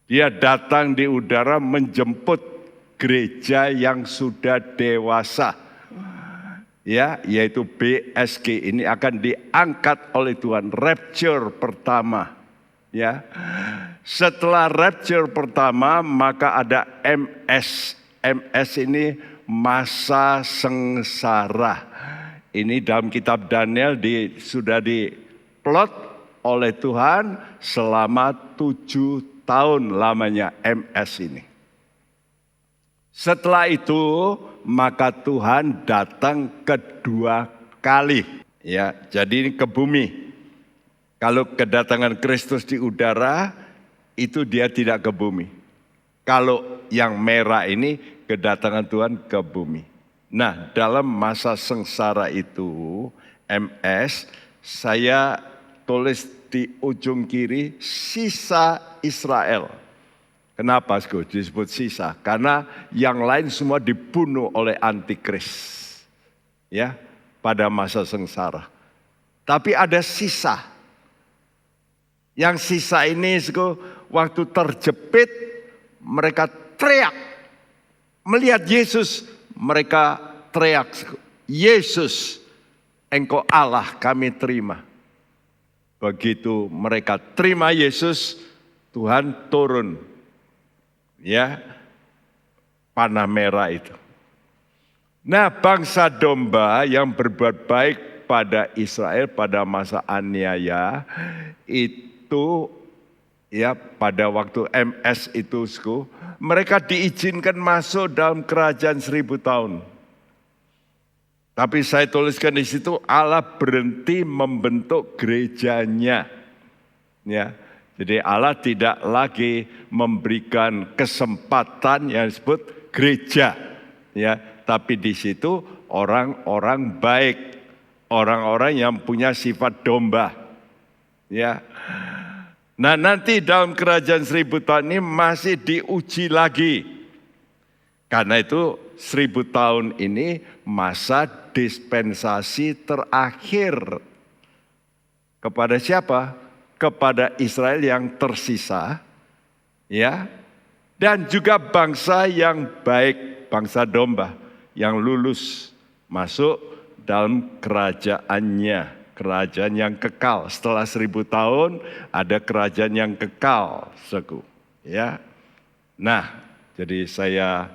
Dia datang di udara menjemput gereja yang sudah dewasa. Ya, yaitu BSG ini akan diangkat oleh Tuhan, rapture pertama. Ya. Setelah rapture pertama maka ada MS. MS ini masa sengsara. Ini dalam kitab Daniel sudah diplot oleh Tuhan selama 7 tahun lamanya MS ini. Setelah itu maka Tuhan datang kedua kali. Ya, jadi ini ke bumi. Kalau kedatangan Kristus di udara itu dia tidak ke bumi. Kalau yang merah ini kedatangan Tuhan ke bumi. Nah, dalam masa sengsara itu MS, saya tulis di ujung kiri sisa Israel. Kenapa disebut sisa? Karena yang lain semua dibunuh oleh antikris. Ya, pada masa sengsara. Tapi ada sisa. Yang sisa ini waktu terjepit mereka teriak. Melihat Yesus mereka teriak, Yesus, Engkau Allah, kami terima. Begitu mereka terima Yesus, Tuhan turun. Ya, panah merah itu. Nah, bangsa domba yang berbuat baik pada Israel pada masa aniaya itu ya pada waktu MS itu mereka diizinkan masuk dalam kerajaan 1000 tahun. Tapi saya tuliskan di situ Allah berhenti membentuk gerejanya. Ya. Jadi Allah tidak lagi memberikan kesempatan yang disebut gereja. Ya, tapi di situ orang-orang baik, orang-orang yang punya sifat domba. Ya. Nah, nanti dalam kerajaan 1000 tahun ini masih diuji lagi. Karena itu 1000 tahun ini masa dispensasi terakhir. Kepada siapa? Kepada Israel yang tersisa. Ya. Dan juga bangsa yang baik, bangsa domba yang lulus masuk dalam kerajaannya. Kerajaan yang kekal. Setelah 1000 tahun ada kerajaan yang kekal. Ya. Nah, jadi saya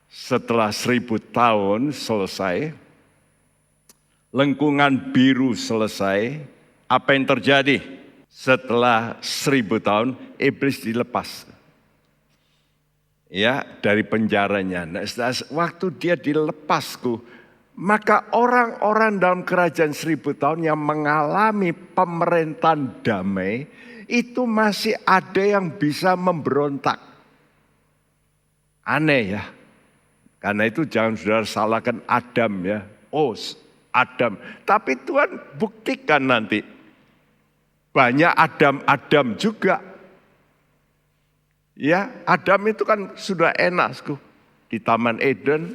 setelah 1000 tahun selesai, lengkungan biru selesai, apa yang terjadi? Setelah 1000 tahun iblis dilepas. Ya, dari penjaranya. Nah, waktu dia dilepas, maka orang-orang dalam kerajaan 1000 tahun yang mengalami pemerintahan damai itu masih ada yang bisa memberontak. Aneh ya. Karena itu jangan saudara salahkan Adam ya. Oh, Adam. Tapi Tuhan buktikan nanti. Banyak Adam juga. Ya, Adam itu kan sudah enak. Di Taman Eden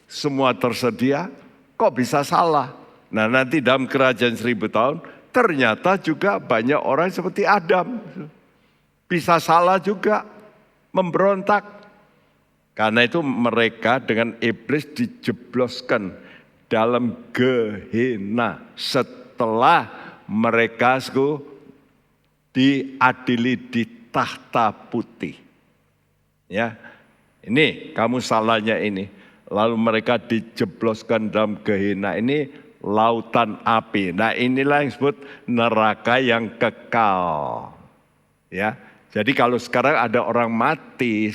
semua tersedia. Kok bisa salah? Nah, nanti dalam kerajaan 1000 tahun ternyata juga banyak orang seperti Adam. Bisa salah juga, memberontak. Karena itu mereka dengan iblis dijebloskan dalam Gehenna setelah mereka diadili di tahta putih. Ya, ini kamu salahnya ini. Lalu mereka dijebloskan dalam Gehenna, ini lautan api. Nah, inilah yang disebut neraka yang kekal. Ya, jadi kalau sekarang ada orang mati,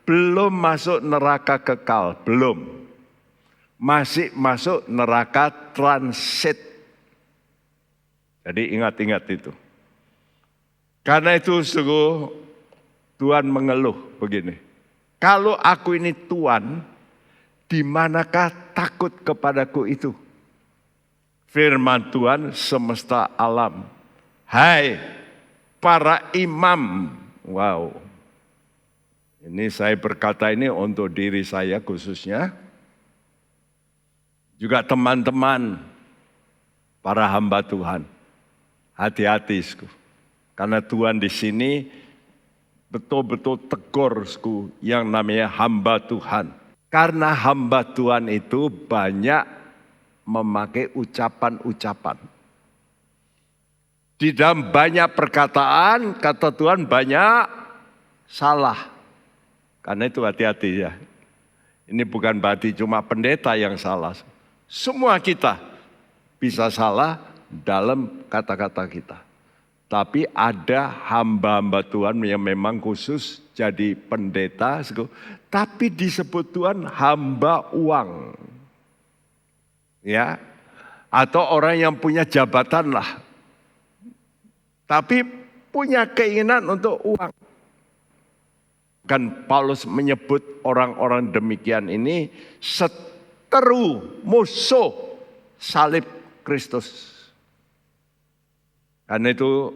belum masuk neraka kekal, belum. Masih masuk neraka transit. Jadi ingat-ingat itu. Karena itu sungguh Tuhan mengeluh begini. Kalau aku ini Tuhan, di manakah takut kepadaku itu? Firman Tuhan semesta alam. Hai para imam. Wow. Ini saya berkata ini untuk diri saya khususnya. Juga teman-teman para hamba Tuhan. Hati-hati. Karena Tuhan di sini betul-betul tegur yang namanya hamba Tuhan. Karena hamba Tuhan itu banyak memakai ucapan-ucapan. Di dalam banyak perkataan, kata Tuhan banyak salah. Karena itu hati-hati ya. Ini bukan berarti cuma pendeta yang salah. Semua kita bisa salah dalam kata-kata kita. Tapi ada hamba-hamba Tuhan yang memang khusus jadi pendeta. Tapi disebut Tuhan hamba uang. Ya, atau orang yang punya jabatan lah. Tapi punya keinginan untuk uang. Kan Paulus menyebut orang-orang demikian ini seteru musuh salib Kristus. Karena itu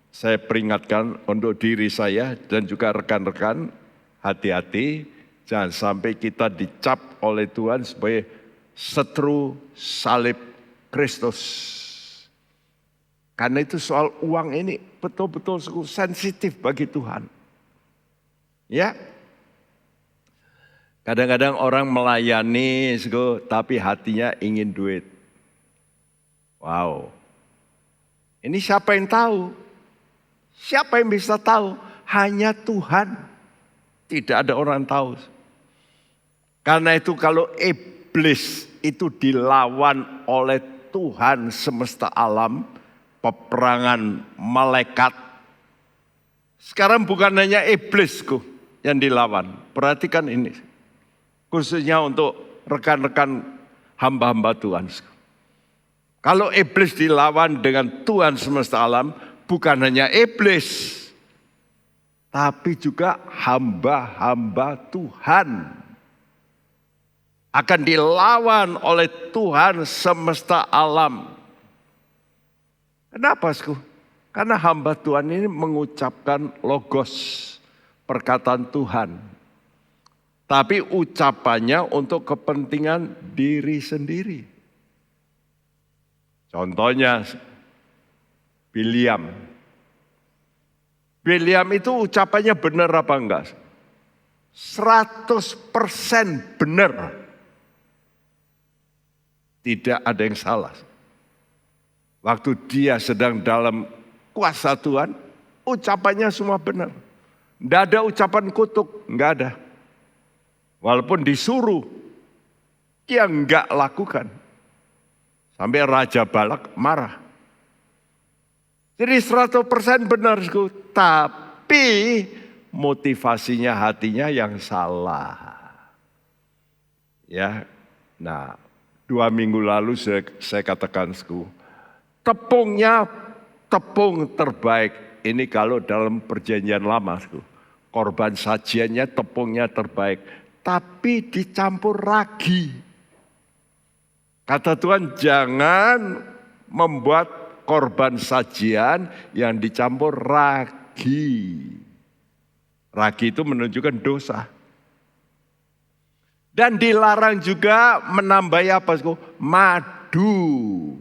saya peringatkan untuk diri saya dan juga rekan-rekan, hati-hati jangan sampai kita dicap oleh Tuhan sebagai seteru salib Kristus. Karena itu soal uang ini betul-betul sensitif bagi Tuhan. Ya, kadang-kadang orang melayani, tapi hatinya ingin duit. Wow, ini siapa yang tahu? Siapa yang bisa tahu? Hanya Tuhan. Tidak ada orang tahu. Karena itu kalau iblis itu dilawan oleh Tuhan semesta alam, peperangan malaikat. Sekarang bukan hanya iblisku yang dilawan. Perhatikan ini. Khususnya untuk rekan-rekan hamba-hamba Tuhan. Kalau iblis dilawan dengan Tuhan semesta alam, bukan hanya iblis, tapi juga hamba-hamba Tuhan akan dilawan oleh Tuhan semesta alam. Kenapa, Sku? Karena hamba Tuhan ini mengucapkan logos, perkataan Tuhan. Tapi ucapannya untuk kepentingan diri sendiri. Contohnya, Biliam. Biliam itu ucapannya benar apa enggak? 100% benar. Tidak ada yang salah. Waktu dia sedang dalam kuasa Tuhan, ucapannya semua benar. Tidak ada ucapan kutuk, enggak ada. Walaupun disuruh, dia enggak lakukan. Sampai Raja Balak marah. Jadi 100% benar, tapi motivasinya hatinya yang salah. Ya, nah 2 minggu lalu saya katakan, tepungnya tepung terbaik. Ini kalau dalam perjanjian lama, korban sajiannya tepungnya terbaik, tapi dicampur ragi. Kata Tuhan, jangan membuat korban sajian yang dicampur ragi. Ragi itu menunjukkan dosa. Dan dilarang juga menambahi apa? Madu.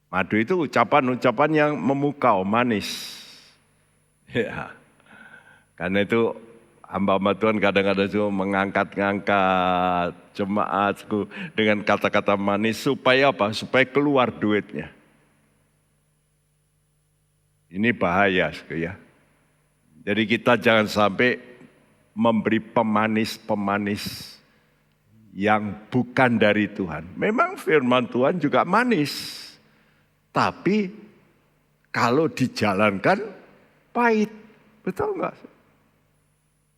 Madu itu ucapan-ucapan yang memukau, manis. Ya. Karena itu hamba-hamba Tuhan kadang-kadang juga mengangkat-ngangkat jemaat dengan kata-kata manis supaya apa? Supaya keluar duitnya. Ini bahaya ya. Jadi kita jangan sampai memberi pemanis-pemanis yang bukan dari Tuhan. Memang firman Tuhan juga manis. Tapi kalau dijalankan pahit. Betul enggak?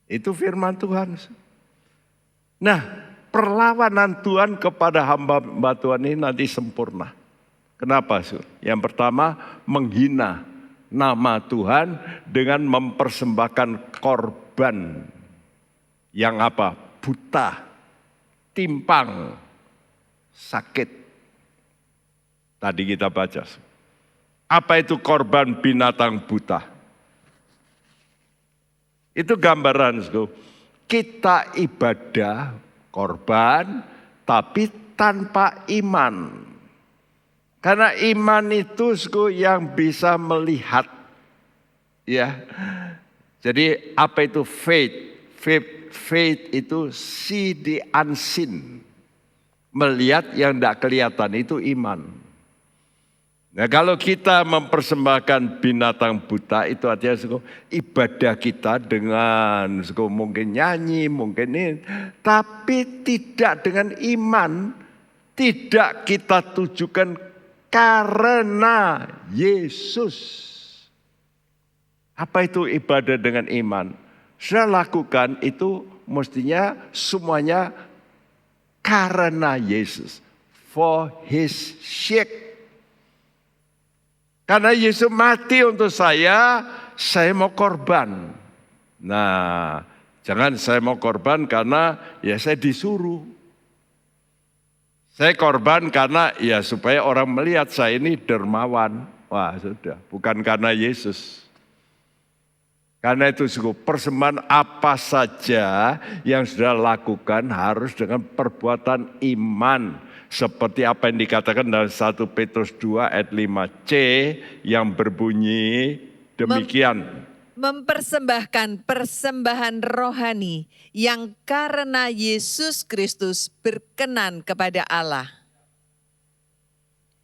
Itu firman Tuhan. Nah, perlawanan Tuhan kepada hamba-hamba Tuhan ini nanti sempurna. Kenapa? Yang pertama, menghina nama Tuhan dengan mempersembahkan korban yang apa? Buta, timpang, sakit. Tadi kita baca. Apa itu korban binatang buta? Itu gambaran, kita ibadah korban tapi tanpa iman. Karena iman itu yang bisa melihat, ya. Jadi apa itu faith? Faith itu see the unseen. Melihat yang tidak kelihatan itu iman. Nah kalau kita mempersembahkan binatang buta itu artinya ibadah kita dengan mungkin nyanyi, mungkin ini. Tapi tidak dengan iman, tidak kita tujukan karena Yesus. Apa itu ibadah dengan iman? Saya lakukan itu mestinya semuanya karena Yesus. For His sake. Karena Yesus mati untuk saya mau korban. Nah, jangan saya mau korban karena ya saya disuruh. Saya korban karena ya supaya orang melihat saya ini dermawan. Wah sudah, bukan karena Yesus. Karena itu persembahan apa saja yang sudah lakukan harus dengan perbuatan iman. Seperti apa yang dikatakan dalam 1 Petrus 2 ayat 5c yang berbunyi demikian. Mempersembahkan persembahan rohani yang karena Yesus Kristus berkenan kepada Allah.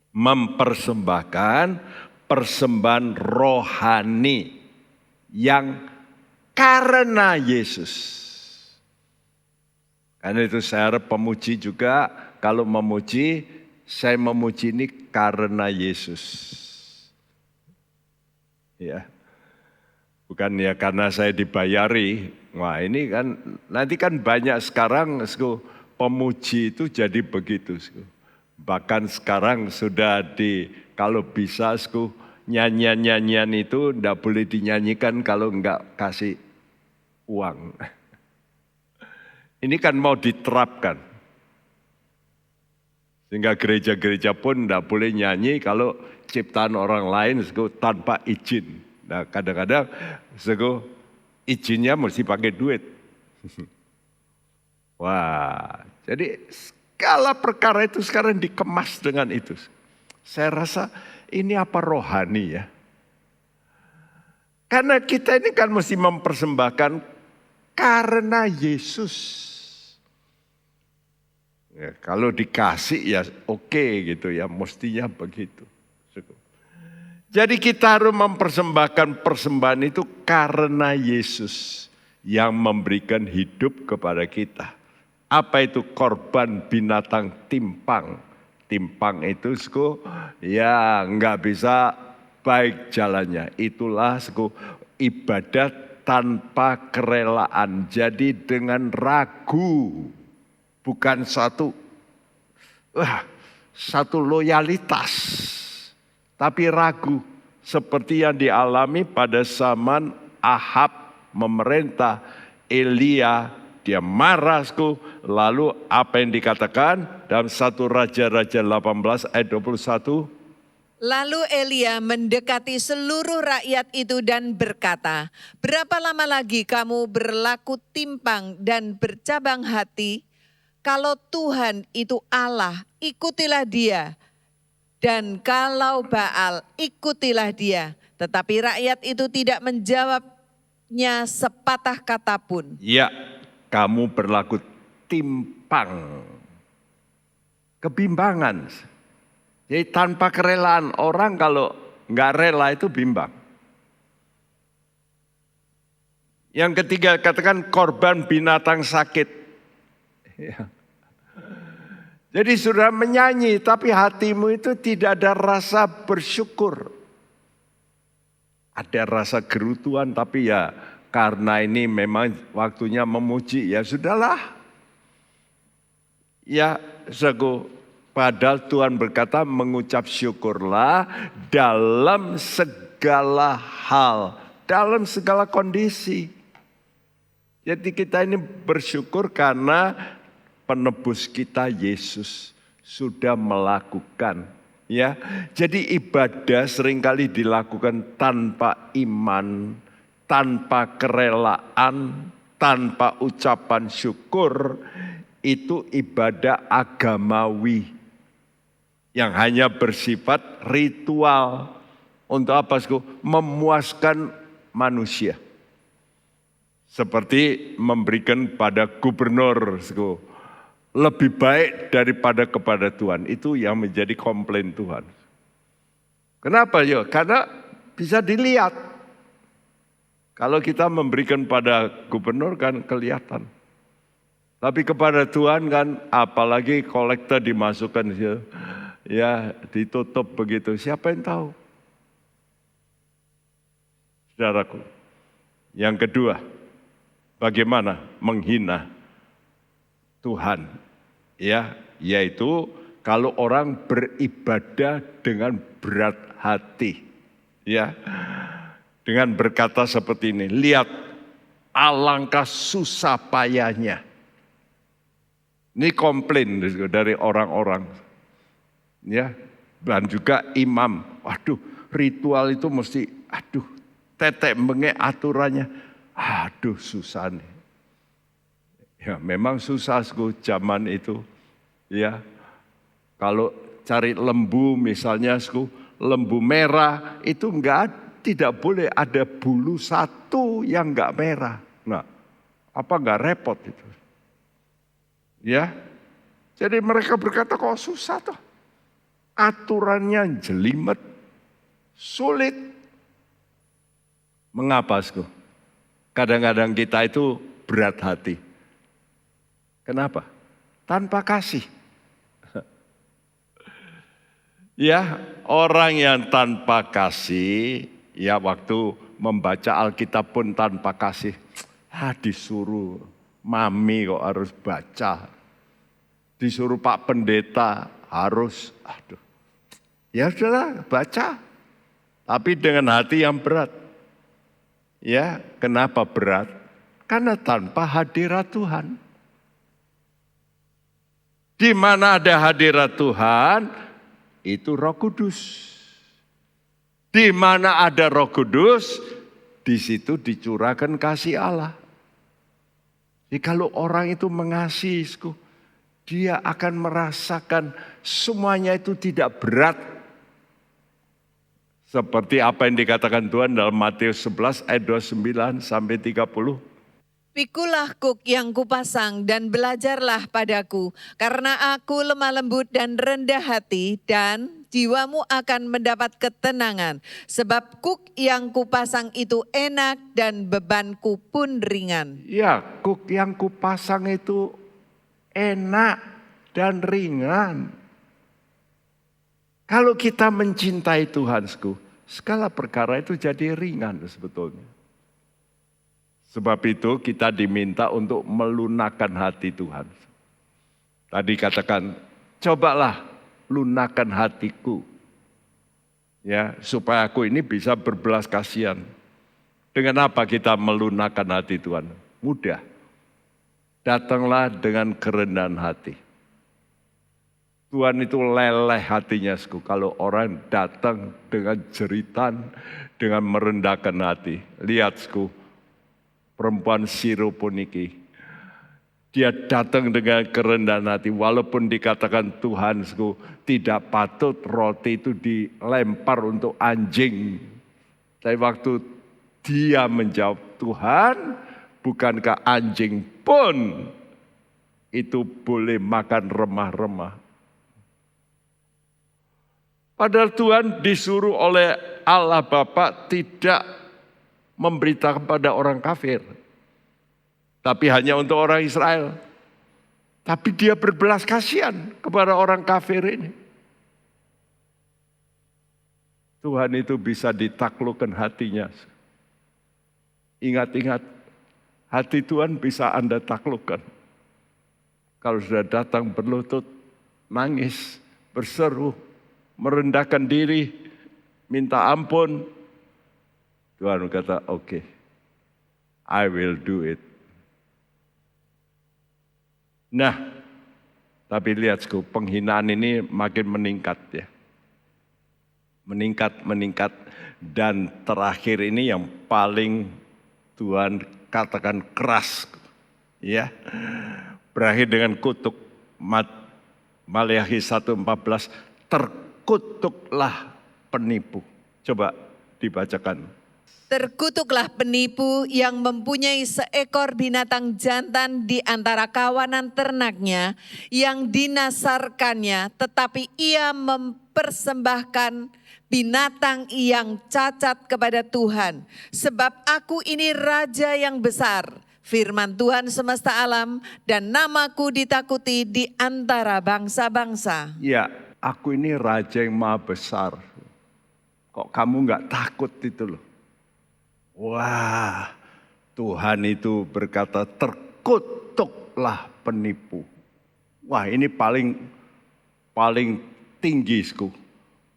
Mempersembahkan persembahan rohani yang karena Yesus. Karena itu saya harap pemuji juga, kalau memuji, saya memuji ini karena Yesus. Ya. Bukan ya karena saya dibayari. Wah ini kan nanti kan banyak sekarang pemuji itu jadi begitu. Bahkan sekarang sudah kalau bisa nyanyian-nyanyian itu enggak boleh dinyanyikan kalau enggak kasih uang. Ini kan mau diterapkan. Sehingga gereja-gereja pun enggak boleh nyanyi kalau ciptaan orang lain tanpa izin. Nah kadang-kadang izinnya mesti pakai duit. Wah, jadi segala perkara itu sekarang dikemas dengan itu. Saya rasa ini apa rohani ya? Karena kita ini kan mesti mempersembahkan karena Yesus. Ya, kalau dikasih ya oke gitu ya, mestinya begitu. Jadi kita harus mempersembahkan persembahan itu karena Yesus yang memberikan hidup kepada kita. Apa itu korban binatang timpang? Timpang itu ya nggak bisa baik jalannya. Itulah ibadat tanpa kerelaan. Jadi dengan ragu, bukan satu loyalitas. Tapi ragu seperti yang dialami pada zaman Ahab memerintah Elia, dia marah. Lalu apa yang dikatakan dalam 1 Raja-Raja 18 ayat 21? Lalu Elia mendekati seluruh rakyat itu dan berkata, berapa lama lagi kamu berlaku timpang dan bercabang hati? Kalau Tuhan itu Allah, ikutilah Dia. Dan kalau Baal, ikutilah dia. Tetapi rakyat itu tidak menjawabnya sepatah kata pun. Ya, kamu berlaku timpang. Kebimbangan. Jadi tanpa kerelaan, orang kalau nggak rela itu bimbang. Yang ketiga katakan korban binatang sakit. Ya. Jadi sudah menyanyi tapi hatimu itu tidak ada rasa bersyukur. Ada rasa gerutuan tapi ya karena ini memang waktunya memuji ya sudahlah. Ya padahal Tuhan berkata mengucap syukurlah dalam segala segala hal, dalam segala kondisi. Jadi kita ini bersyukur karena penebus kita Yesus sudah melakukan. Ya, jadi ibadah seringkali dilakukan tanpa iman, tanpa kerelaan, tanpa ucapan syukur. Itu ibadah agamawi yang hanya bersifat ritual. Untuk apa? Memuaskan manusia. Seperti memberikan pada gubernur lebih baik daripada kepada Tuhan. Itu yang menjadi komplain Tuhan. Kenapa? Karena bisa dilihat. Kalau kita memberikan pada gubernur kan kelihatan. Tapi kepada Tuhan kan apalagi kolektor dimasukkan ya ditutup begitu. Siapa yang tahu? Saudaraku. Yang kedua, bagaimana menghina Tuhan? Ya, yaitu kalau orang beribadah dengan berat hati. Ya. Dengan berkata seperti ini, lihat alangkah susah payahnya. Ini komplain dari orang-orang. Ya, dan juga imam. Waduh, ritual itu mesti tetek bengek aturannya. Aduh, susah nih. Ya, memang susah zaman itu. Ya. Kalau cari lembu misalnya lembu merah itu tidak boleh ada bulu satu yang enggak merah. Nah, apa enggak repot itu? Ya. Jadi mereka berkata kok susah toh. Aturannya jelimet, sulit. Mengapa, kadang-kadang kita itu berat hati. Kenapa? Tanpa kasih. Ya, orang yang tanpa kasih, ya waktu membaca Alkitab pun tanpa kasih. Disuruh mami kok harus baca. Disuruh Pak Pendeta harus, ya sudahlah baca. Tapi dengan hati yang berat. Ya, kenapa berat? Karena tanpa hadirat Tuhan. Di mana ada hadirat Tuhan, itu Roh Kudus. Di mana ada Roh Kudus, di situ dicurahkan kasih Allah. Jadi kalau orang itu mengasihi, dia akan merasakan semuanya itu tidak berat. Seperti apa yang dikatakan Tuhan dalam Matius 11 ayat 29 sampai 30. Pikulah kuk yang kupasang dan belajarlah padaku, karena aku lemah lembut dan rendah hati, dan jiwamu akan mendapat ketenangan. Sebab kuk yang kupasang itu enak dan bebanku pun ringan. Ya, kuk yang kupasang itu enak dan ringan. Kalau kita mencintai Tuhan, segala perkara itu jadi ringan sebetulnya. Sebab itu kita diminta untuk melunakkan hati Tuhan. Tadi katakan, cobalah lunakan hatiku. Ya, supaya aku ini bisa berbelas kasihan. Dengan apa kita melunakkan hati Tuhan? Mudah. Datanglah dengan kerendahan hati. Tuhan itu leleh hatinya, kalau orang datang dengan jeritan, dengan merendahkan hati. Lihat, perempuan Siroponiki, dia datang dengan kerendahan hati. Walaupun dikatakan Tuhan, tidak patut roti itu dilempar untuk anjing. Tapi waktu dia menjawab, Tuhan, bukankah anjing pun itu boleh makan remah-remah? Padahal Tuhan disuruh oleh Allah Bapa tidak memberitakan pada orang kafir. Tapi hanya untuk orang Israel. Tapi dia berbelas kasihan kepada orang kafir ini. Tuhan itu bisa ditaklukkan hatinya. Ingat-ingat, hati Tuhan bisa Anda taklukkan. Kalau sudah datang berlutut, nangis, berseru, merendahkan diri, minta ampun, Tuhan kata, oke, I will do it. Nah, tapi lihat, penghinaan ini makin meningkat ya. Meningkat. Dan terakhir ini yang paling Tuhan katakan keras. Ya, berakhir dengan kutuk. Maleakhi 1:14, terkutuklah penipu. Coba dibacakan. Terkutuklah penipu yang mempunyai seekor binatang jantan di antara kawanan ternaknya yang dinasarkannya, tetapi ia mempersembahkan binatang yang cacat kepada Tuhan. Sebab aku ini raja yang besar, firman Tuhan semesta alam, dan namaku ditakuti di antara bangsa-bangsa. Ya, aku ini raja yang maha besar. Kok kamu nggak takut itu loh? Wah, Tuhan itu berkata terkutuklah penipu. Wah, ini paling tinggi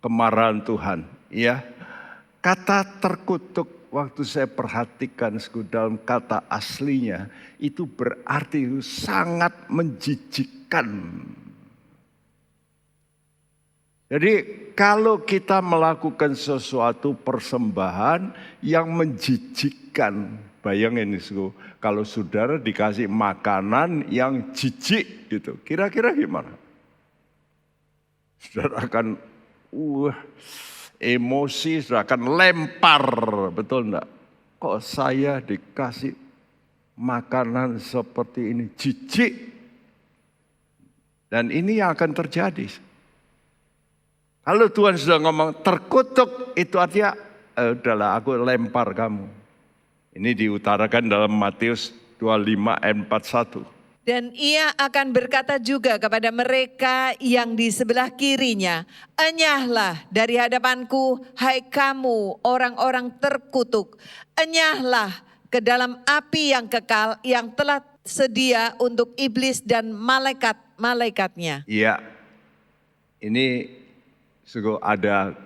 kemarahan Tuhan. Ya, kata terkutuk waktu saya perhatikan dalam kata aslinya itu berarti sangat menjijikkan. Jadi kalau kita melakukan sesuatu persembahan yang menjijikkan, bayangin kalau saudara dikasih makanan yang jijik gitu, kira-kira gimana? Saudara akan emosi, saudara akan lempar, betul enggak? Kok saya dikasih makanan seperti ini, jijik? Dan ini yang akan terjadi. Kalau Tuhan sudah ngomong terkutuk, itu artinya udahlah aku lempar kamu. Ini diutarakan dalam Matius 25 ayat 41. Dan ia akan berkata juga kepada mereka yang di sebelah kirinya, enyahlah dari hadapanku, hai kamu orang-orang terkutuk. Enyahlah ke dalam api yang kekal yang telah sedia untuk iblis dan malaikat-malaikatnya. Iya, ini ada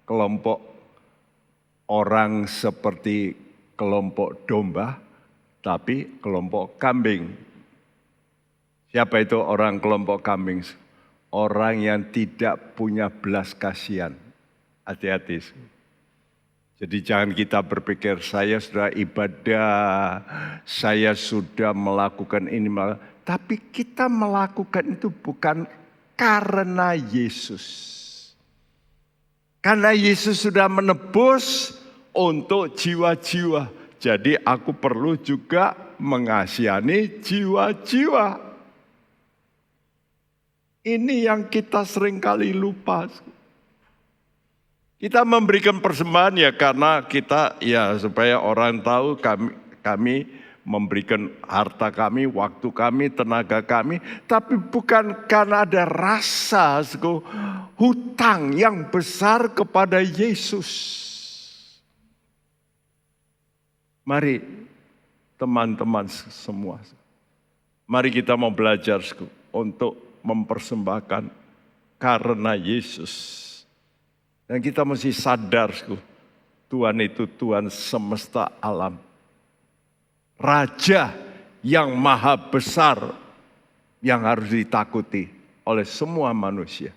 kelompok orang seperti kelompok domba, tapi kelompok kambing. Siapa itu orang kelompok kambing? Orang yang tidak punya belas kasihan. Hati-hati. Jadi jangan kita berpikir saya sudah ibadah, saya sudah melakukan ini. Tapi kita melakukan itu bukan karena Yesus. Karena Yesus sudah menebus untuk jiwa-jiwa. Jadi aku perlu juga mengasihani jiwa-jiwa. Ini yang kita seringkali lupa. Kita memberikan persembahan ya karena kita ya supaya orang tahu kami memberikan harta kami, waktu kami, tenaga kami. Tapi bukan karena ada rasa hutang yang besar kepada Yesus. Mari teman-teman semua. Mari kita mau belajar untuk mempersembahkan karena Yesus. Dan kita mesti sadar Tuhan itu Tuhan semesta alam. Raja yang maha besar yang harus ditakuti oleh semua manusia.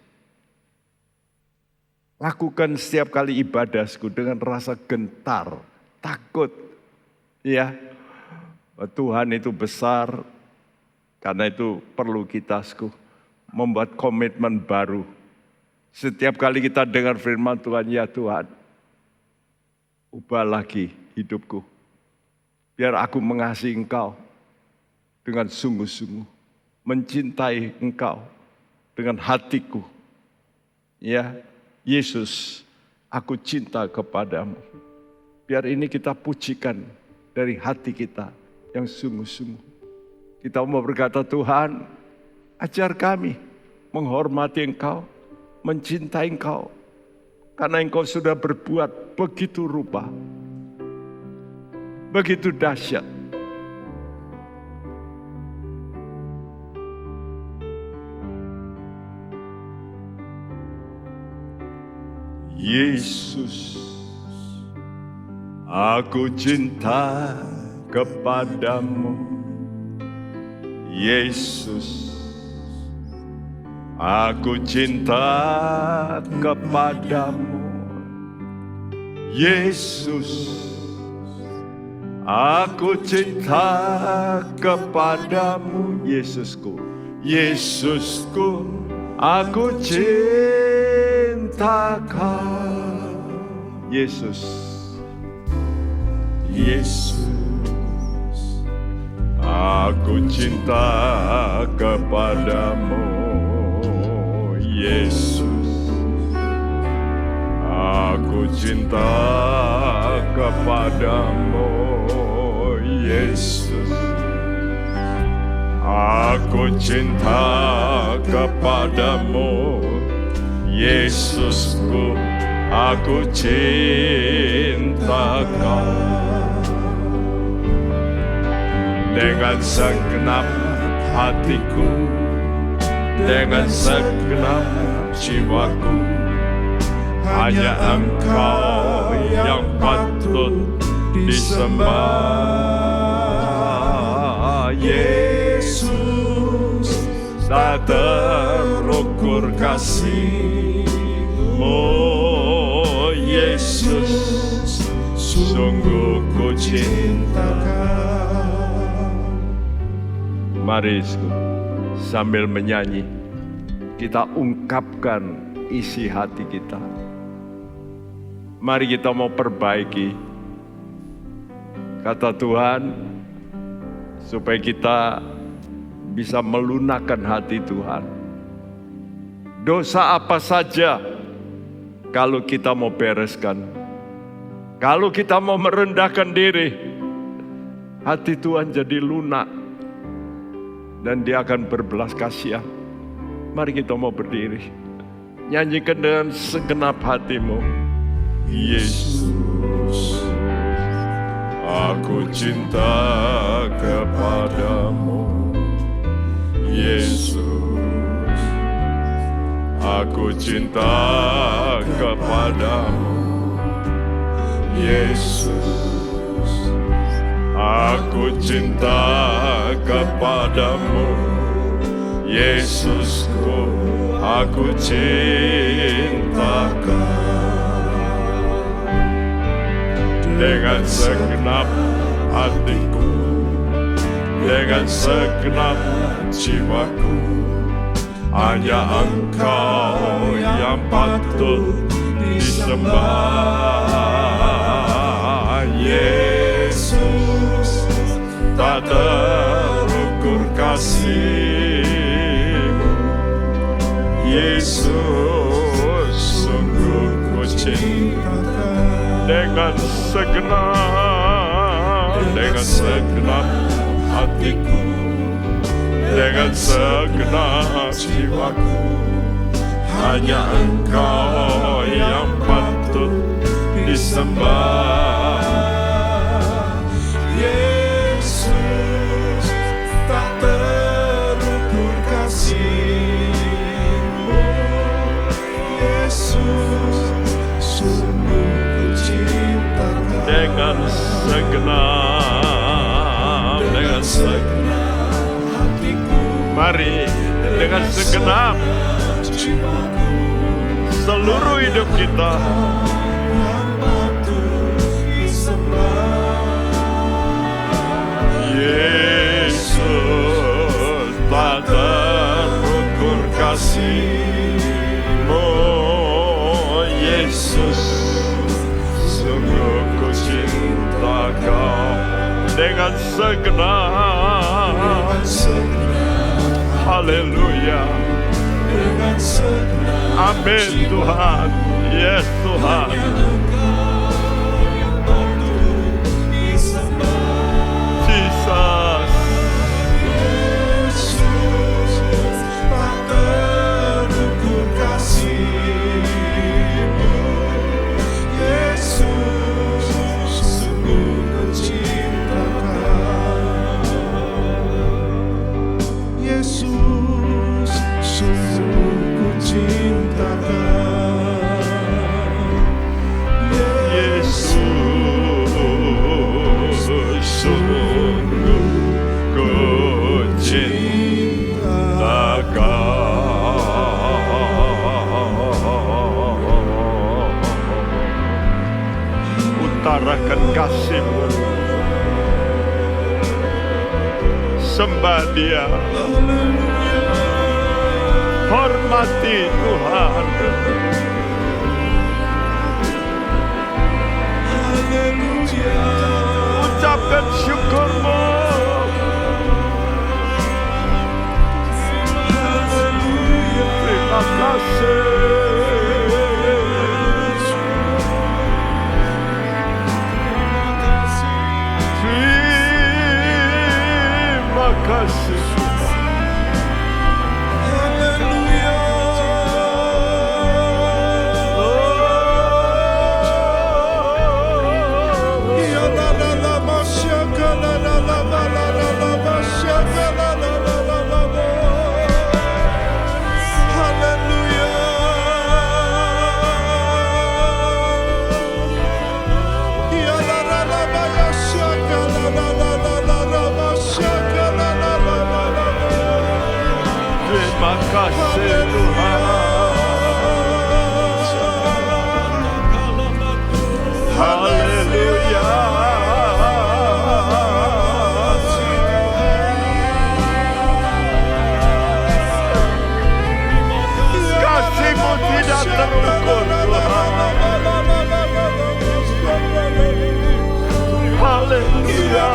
Lakukan setiap kali ibadahku dengan rasa gentar, takut. Ya, Tuhan itu besar, karena itu perlu kita membuat komitmen baru. Setiap kali kita dengar firman Tuhan, ya Tuhan, ubah lagi hidupku. Biar aku mengasihi Engkau dengan sungguh-sungguh, mencintai Engkau dengan hatiku. Ya, Yesus, aku cinta kepadamu. Biar ini kita pujikan dari hati kita yang sungguh-sungguh. Kita mau berkata, Tuhan, ajar kami menghormati Engkau, mencintai Engkau. Karena Engkau sudah berbuat begitu rupa, begitu dahsyat. Yesus, Aku cinta kepadamu, Yesus. Aku cinta kepadamu, Yesus. Aku cinta kepadamu, Yesusku. Yesusku, aku cinta Kau, Yesus. Yesus, aku cinta kepadamu, Yesus. Aku cinta kepadamu, Yesus. Aku cinta kepadamu, Yesusku. Aku cinta Kau. Dengan segenap hatiku, dengan segenap jiwaku, hanya Engkau yang patut disembah. Yesus, tak terukur kasih-Mu, Yesus, sungguh ku cinta Kau. Mari sambil menyanyi kita ungkapkan isi hati kita. Mari kita mau perbaiki kata Tuhan supaya kita bisa melunakkan hati Tuhan. Dosa apa saja kalau kita mau bereskan, kalau kita mau merendahkan diri, hati Tuhan jadi lunak dan Dia akan berbelas kasihan. Mari kita mau berdiri, nyanyikan dengan segenap hatimu. Yesus, aku cinta kepadamu, Yesus. Aku cinta kepadamu, Yesus. Aku cinta kepadamu, Yesusku. Aku cinta Kau. Dengan segenap hatiku, dengan segenap jiwaku, hanya Engkau yang patut disembah. Yesus, tak terukur kasih-Mu, Yesus, sungguh ku cinta Kau. Dengan segenap hatiku, dengan segenap jiwaku, hanya Engkau yang patut disembah. Yesus, tak terukur kasih-Mu, Yesus, sungguh ku cinta Kau. Dengan segenap hatiku, mari dengan segenap jiwaku, seluruh hidup kita yang patut disembah. Yesus, tak terukur kasih-Mu, Yesus, sungguh ku cinta Kau. Dengan segenap, haleluya, amin Tuhan, yes Tuhan. Jesus, Yesus, tak terukur kasih-Mu, Yesus, sungguh ku cinta Kau. Yesus, sungguh ku cinta Kau. sungguh ku cinta Kau. Utarakan kasih-Mu, sembah Dia, hormati Tuhan. Ucapkan syukur-Mu. Terima kasih. Terima kasih. Terima kasih Tuhan. Haleluya. Kasih-Mu tidak terukur Tuhan. Haleluya.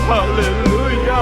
Haleluya.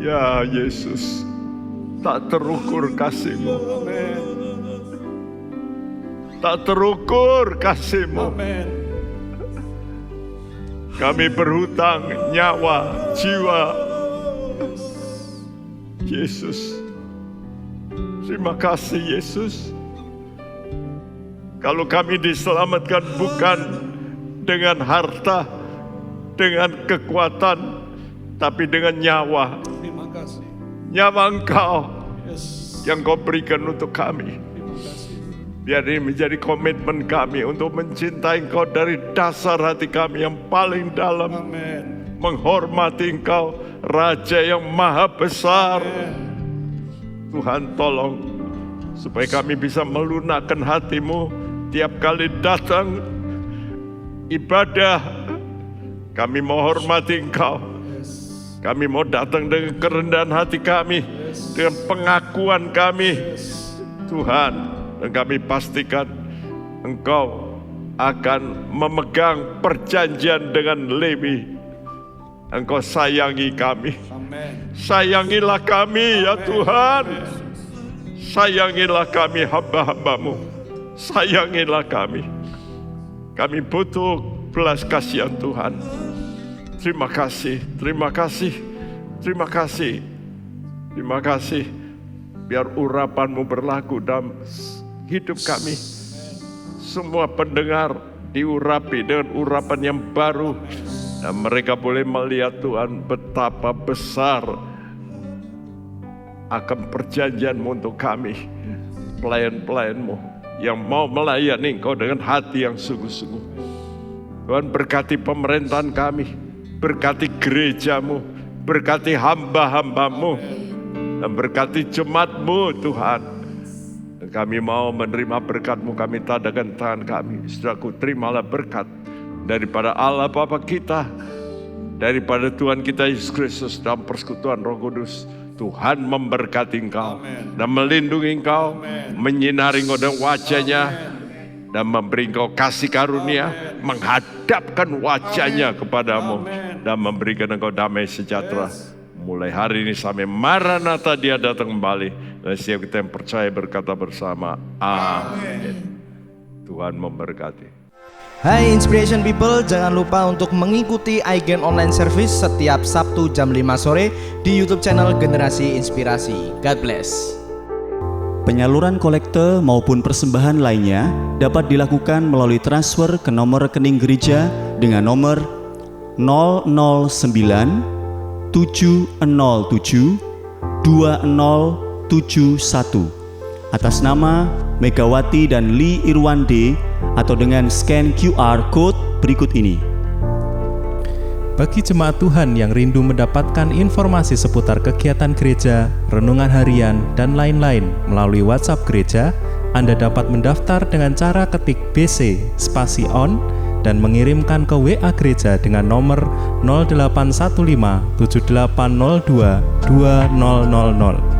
Ya Yesus, tak terukur kasih-Mu. Tak terukur kasih-Mu. Kami berhutang nyawa, jiwa. Yesus, terima kasih Yesus. Kalau kami diselamatkan bukan dengan harta, dengan kekuatan, tapi dengan nyawa. Nyawa Engkau yang Kau berikan untuk kami. Biar ini menjadi komitmen kami untuk mencintai Engkau dari dasar hati kami yang paling dalam. Menghormati Engkau, Raja yang maha besar. Tuhan tolong supaya kami bisa melunakkan hati-Mu tiap kali datang ibadah. Kami mau hormati Engkau. Kami mau datang dengan kerendahan hati kami, dengan pengakuan kami, Tuhan. Dan kami pastikan Engkau akan memegang perjanjian dengan Lewi. Engkau sayangi kami. Sayangilah kami ya Tuhan. Sayangilah kami hamba-hamba-Mu. Sayangilah kami. Kami butuh belas kasihan Tuhan. Terima kasih, terima kasih, terima kasih, terima kasih. Biar urapan-Mu berlaku dalam hidup kami. Semua pendengar diurapi dengan urapan yang baru. Dan mereka boleh melihat Tuhan betapa besar akan perjanjian-Mu untuk kami. Pelayan-pelayan-Mu yang mau melayani Engkau dengan hati yang sungguh-sungguh. Tuhan berkati pemerintahan kami. Berkati gereja-Mu, berkati hamba-hamba-Mu, dan berkati jemaat-Mu Tuhan. Dan kami mau menerima berkat-Mu, kami tadakan tangan kami. Saudaraku, terimalah berkat daripada Allah Bapa kita, daripada Tuhan kita Yesus Kristus dalam persekutuan Roh Kudus. Tuhan memberkati engkau dan melindungi engkau, menyinari engkau dengan wajah-Nya, dan memberi engkau kasih karunia, menghadapkan wajah-Nya kepadamu, dan memberikan engkau damai sejahtera. mulai hari ini sampai Maranatha dia datang kembali. Dan setiap kita yang percaya berkata bersama, amin. Tuhan memberkati. Hai Inspiration People, jangan lupa untuk mengikuti iGen Online Service setiap Sabtu jam 5 sore di YouTube channel Generasi Inspirasi. God bless. Penyaluran kolekte maupun persembahan lainnya dapat dilakukan melalui transfer ke nomor rekening gereja dengan nomor 009 707 2071 atas nama Megawati dan Lee Irwande atau dengan scan QR Code berikut ini. Bagi jemaat Tuhan yang rindu mendapatkan informasi seputar kegiatan gereja, renungan harian, dan lain-lain melalui WhatsApp gereja, Anda dapat mendaftar dengan cara ketik BC spasi on dan mengirimkan ke WA gereja dengan nomor 0815 7802 2000.